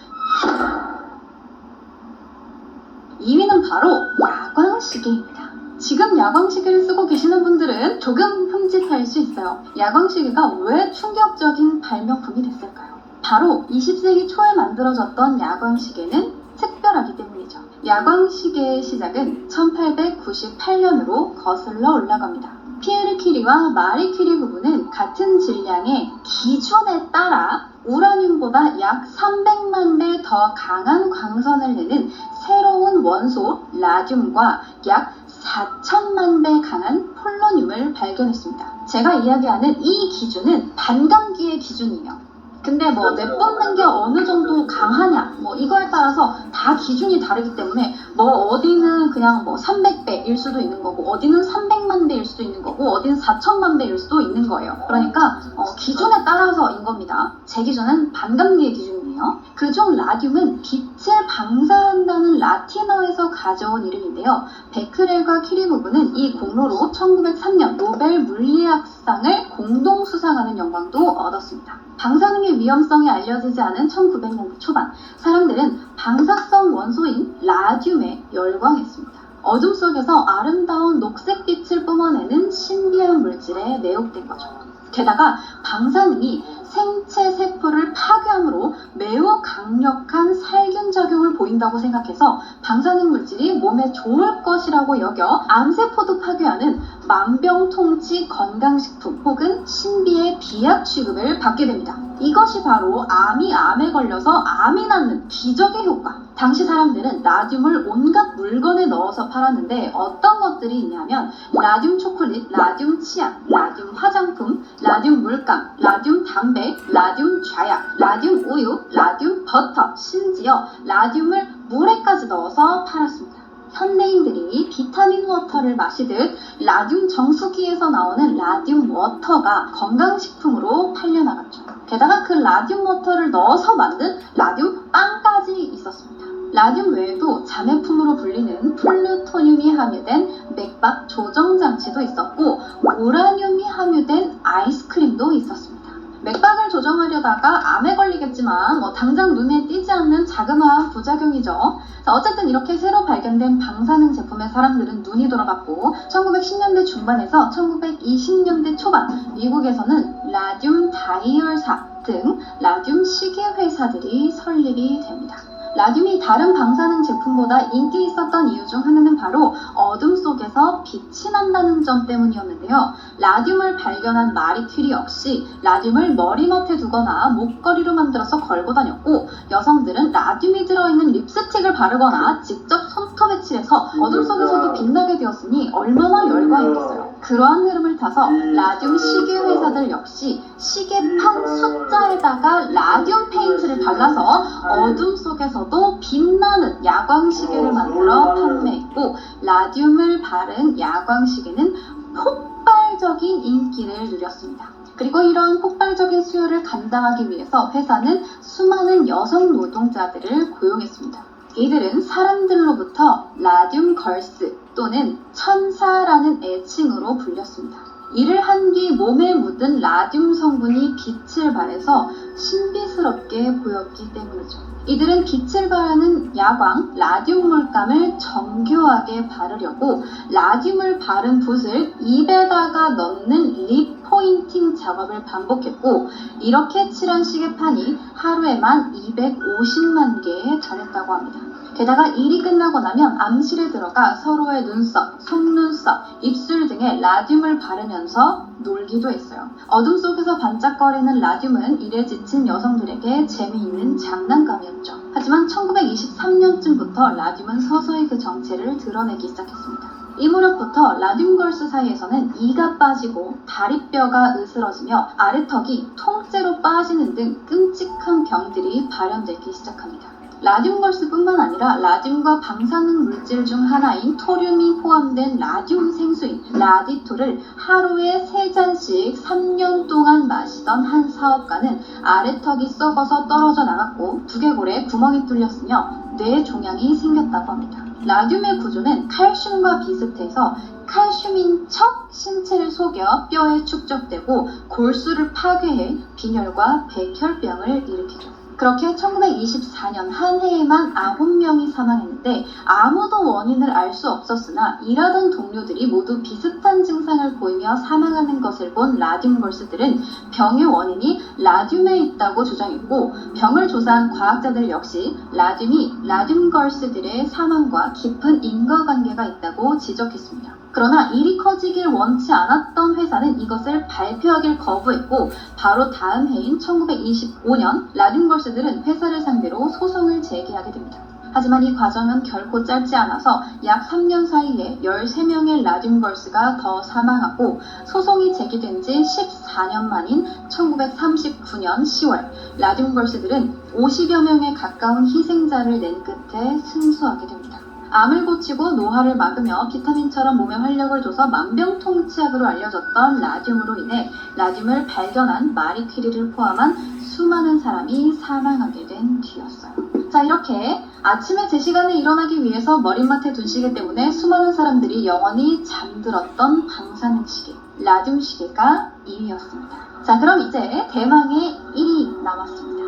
2위는 바로 야광시계입니다. 지금 야광시계를 쓰고 계시는 분들은 조금 흠칫할 수 있어요. 야광시계가 왜 충격적인 발명품이 됐을까요? 바로 20세기 초에 만들어졌던 야광시계는 특별하기 때문이죠. 야광시계의 시작은 1898년으로 거슬러 올라갑니다. 피에르 큐리와 마리 큐리 부부는 같은 질량의 기준에 따라 우라늄보다 약 300만 배 더 강한 광선을 내는 새로운 원소 라듐과 약 4천만 배 강한 폴로늄을 발견했습니다. 제가 이야기하는 이 기준은 반감기의 기준이에요. 근데 뭐 내뿜는 게 어느 정도 강하냐 이거에 따라서 다 기준이 다르기 때문에 어디는 그냥 300배일 수도 있는 거고 어디는 300만 배일 수도 있는 거고 어디는 4천만 배일 수도 있는 거예요. 그러니까 기준에 따라서인 겁니다. 제 기준은 반감기의 기준이에요. 그중 라듐은 빛을 방사한다는 라틴어에서 가져온 이름인데요. 베크렐과 큐리 부부는 이 공로로 1903년 노벨 물리학상을 공동 수상하는 영광도 얻었습니다. 방사능의 위험성이 알려지지 않은 1900년대 초반, 사람들은 방사성 원소인 라듐에 열광했습니다. 어둠 속에서 아름다운 녹색빛을 뿜어내는 신비한 물질에 매혹된 거죠. 게다가 방사능이 생체 세포를 파괴함으로 매우 강력한 살균 작용을 보인다고 생각해서 방사능 물질이 몸에 좋을 것이라고 여겨 암세포도 파괴하는 만병통치 건강식품 혹은 신비의 비약 취급을 받게 됩니다. 이것이 바로 암이 암에 걸려서 암이 낫는 기적의 효과. 당시 사람들은 라듐을 온갖 물건에 넣어서 팔았는데 어떤 것들이 있냐면 라듐 초콜릿, 라듐 치약, 라듐 화장품, 라듐 물감, 라듐 담배, 라듐 좌약, 라듐 우유, 라듐 버터, 심지어 라듐을 물에까지 넣어서 팔았습니다. 현대인들이 비타민 워터를 마시듯 라듐 정수기에서 나오는 라듐 워터가 건강식품으로 팔려나갔죠. 게다가 그 라듐 워터를 넣어서 만든 라듐 빵까지 있었습니다. 라듐 외에도 자매품으로 불리는 플루토늄이 함유된 맥박 조정 장치도 있었고 우라늄이 함유된 아이스크림도 있었습니다. 맥박을 조정하려다가 암에 걸리겠지만 당장 눈에 띄지 않는 자그마한 부작용이죠. 자, 어쨌든 이렇게 새로 발견된 방사능 제품에 사람들은 눈이 돌아갔고 1910년대 중반에서 1920년대 초반 미국에서는 라듐 다이얼사 등 라듐 시계 회사들이 설립이 됩니다. 라듐이 다른 방사능 제품보다 인기 있었던 이유 중 하나는 바로 어둠 속에서 빛이 난다는 점 때문이었는데요. 라듐을 발견한 마리 퀴리 역시 라듐을 머리맡에 두거나 목걸이로 만들어서 걸고 다녔고 여성들은 라듐이 들어있는 립스틱을 바르거나 직접 손톱에 칠해서 어둠 속에서도 빛나게 되었으니 얼마나 열광했겠어요. 그러한 흐름을 타서 라듐 시계 회사들 역시 시계판 숫자에다가 라듐 페인트를 발라서 어둠 속에서도 빛나는 야광 시계를 만들어 판매했고 라듐을 바른 야광 시계는 폭발적인 인기를 누렸습니다. 그리고 이런 폭발적인 수요를 감당하기 위해서 회사는 수많은 여성 노동자들을 고용했습니다. 이들은 사람들로부터 라듐 걸스 또는 천사라는 애칭으로 불렸습니다. 이를 한 뒤 몸에 묻은 라듐 성분이 빛을 발해서 신비스럽게 보였기 때문이죠. 이들은 빛을 발하는 야광, 라듐 물감을 정교하게 바르려고 라듐을 바른 붓을 입에다가 넣는 립 포인팅 작업을 반복했고 이렇게 칠한 시계판이 하루에만 250만 개에 달했다고 합니다. 게다가 일이 끝나고 나면 암실에 들어가 서로의 눈썹, 속눈썹, 입술 등에 라듐을 바르면서 놀기도 했어요. 어둠 속에서 반짝거리는 라듐은 일에 지친 여성들에게 재미있는 장난감이었죠. 하지만 1923년쯤부터 라듐은 서서히 그 정체를 드러내기 시작했습니다. 이 무렵부터 라듐걸스 사이에서는 이가 빠지고 다리뼈가 으스러지며 아래턱이 통째로 빠지는 등 끔찍한 병들이 발현되기 시작합니다. 라듐걸스뿐만 아니라 라듐과 방사능 물질 중 하나인 토륨이 포함된 라듐 생수인 라디토를 하루에 3잔씩 3년 동안 마시던 한 사업가는 아래턱이 썩어서 떨어져 나갔고 두개골에 구멍이 뚫렸으며 뇌 종양이 생겼다고 합니다. 라듐의 구조는 칼슘과 비슷해서 칼슘인 척 신체를 속여 뼈에 축적되고 골수를 파괴해 빈혈과 백혈병을 일으키죠. 그렇게 1924년 한 해에만 9명이 사망했는데 아무도 원인을 알 수 없었으나 일하던 동료들이 모두 비슷한 증상을 보이며 사망하는 것을 본 라듐걸스들은 병의 원인이 라듐에 있다고 주장했고 병을 조사한 과학자들 역시 라듐이 라듐걸스들의 사망과 깊은 인과관계가 있다고 지적했습니다. 그러나 일이 커지길 원치 않았던 회사는 이것을 발표하길 거부했고 바로 다음 해인 1925년 라듐걸스들은 회사를 상대로 소송을 제기하게 됩니다. 하지만 이 과정은 결코 짧지 않아서 약 3년 사이에 13명의 라듐걸스가 더 사망하고 소송이 제기된 지 14년 만인 1939년 10월 라듐걸스들은 50여 명에 가까운 희생자를 낸 끝에 승소하게 됩니다. 암을 고치고 노화를 막으며 비타민처럼 몸에 활력을 줘서 만병통치약으로 알려졌던 라듐으로 인해 라듐을 발견한 마리 퀴리를 포함한 수많은 사람이 사망하게 된 뒤였어요. 자, 이렇게 아침에 제 시간에 일어나기 위해서 머리맡에 둔 시계 때문에 수많은 사람들이 영원히 잠들었던 방사능 시계, 라듐 시계가 2위였습니다. 자, 그럼 이제 대망의 1위 남았습니다.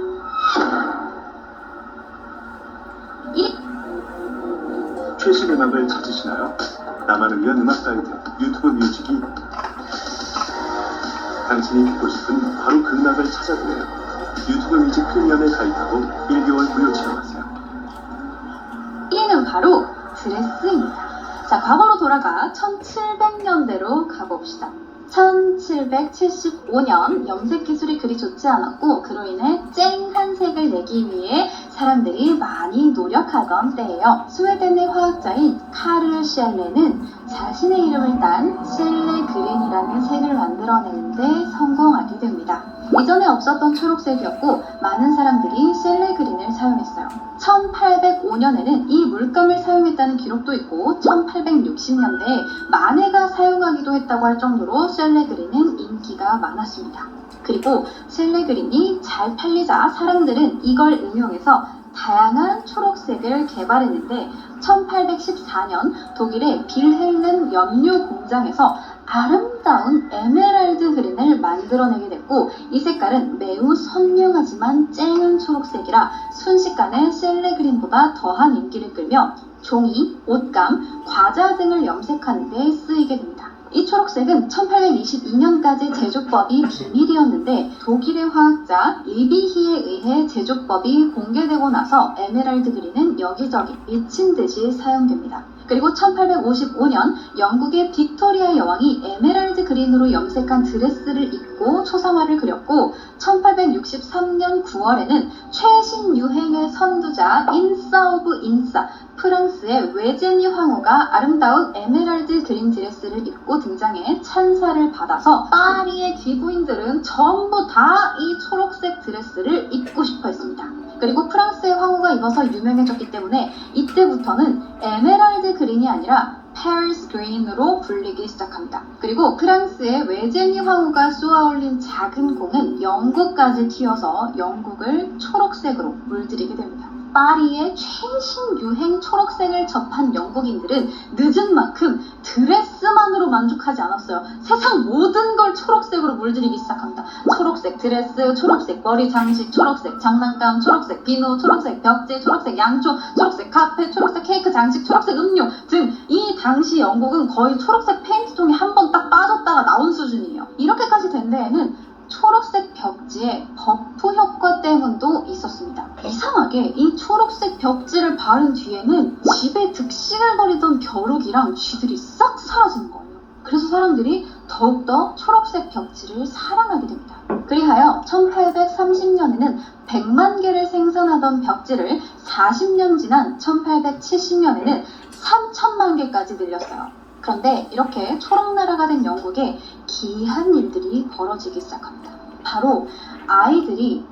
1위. 최신 음악을 찾으시나요? 나만을 위한 음악 사이트 유튜브 뮤직이 당신이 듣고 싶은 바로 그 음악을 찾아보세요. 유튜브 뮤직 프리미엄에 가입하고 1개월 무료 체험하세요. 1위는 바로 드레스입니다. 자, 과거로 돌아가 1700년대로 가봅시다. 1775년 염색 기술이 그리 좋지 않았고 그로 인해 쨍한 색을 내기 위해 사람들이 많이 노력하던 때예요. 스웨덴의 화학자인 카를 셸레는 자신의 이름을 딴 셸레 그린이라는 색을 만들어내는데 성공하게 됩니다. 이전에 없었던 초록색이었고 많은 사람들이 셸레 그린을 사용했어요. 1805년에는 이 물감을 사용했다는 기록도 있고 1860년대에 마네가 사용하기도 했다고 할 정도로 셸레 그린은 인기가 많았습니다. 그리고 셸레 그린이 잘 팔리자 사람들은 이걸 응용해서 다양한 초록색을 개발했는데 1814년 독일의 빌헬름 염료 공장에서 아름다운 에메랄드 그린을 만들어내게 됐고, 이 색깔은 매우 선명하지만 쨍한 초록색이라 순식간에 셀레 그린보다 더한 인기를 끌며 종이, 옷감, 과자 등을 염색하는 데 쓰이게 됩니다. 이 초록색은 1822년까지 제조법이 비밀이었는데 독일의 화학자 리비히에 의해 제조법이 공개되고 나서 에메랄드 그린은 여기저기 미친 듯이 사용됩니다. 그리고 1855년 영국의 빅토리아 여왕이 에메랄드 그린으로 염색한 드레스를 입고 초상화를 그렸고, 1863년 9월에는 최신 유행의 선두자 인싸 오브 인싸 프랑스의 외제니 황후가 아름다운 에메랄드 그린 드레스를 입고 등장해 찬사를 받아서 파리의 귀부인들은 전부 다 이 초록색 드레스를 입고 싶어 했습니다. 그리고 프랑스의 황후가 입어서 유명해졌기 때문에 이때부터는 에메랄드 그린이 아니라 파리스 그린으로 불리기 시작합니다. 그리고 프랑스의 외제니 황후가 쏘아올린 작은 공은 영국까지 튀어서 영국을 초록색으로 물들이게 됩니다. 파리의 최신 유행 초록색을 접한 영국인들은 늦은 만큼 드레스만으로 만족하지 않았어요. 세상 모든 걸 초록색으로 물들이기 시작합니다. 초록색 드레스, 초록색 머리 장식, 초록색 장난감, 초록색 비누, 초록색 벽지, 초록색 양초, 초록색 카페, 초록색 케이크 장식, 초록색 음료 등 이 당시 영국은 거의 초록색 페인트통에 한 번 딱 빠졌다가 나온 수준이에요. 이렇게까지 된 데에는 초록색 벽지에 버프 효과 때문도 있었습니다. 이상하게 이 초록색 벽지를 바른 뒤에는 집에 득실을 거리던 벼룩이랑 쥐들이 싹 사라지는 거예요. 그래서 사람들이 더욱더 초록색 벽지를 사랑하게 됩니다. 그리하여 1830년에는 100만 개를 생산하던 벽지를 40년 지난 1870년에는 3천만 개까지 늘렸어요. 그런데 이렇게 초록나라가 된 영국에 기이한 일들이 벌어지기 시작합니다. 바로 아이들이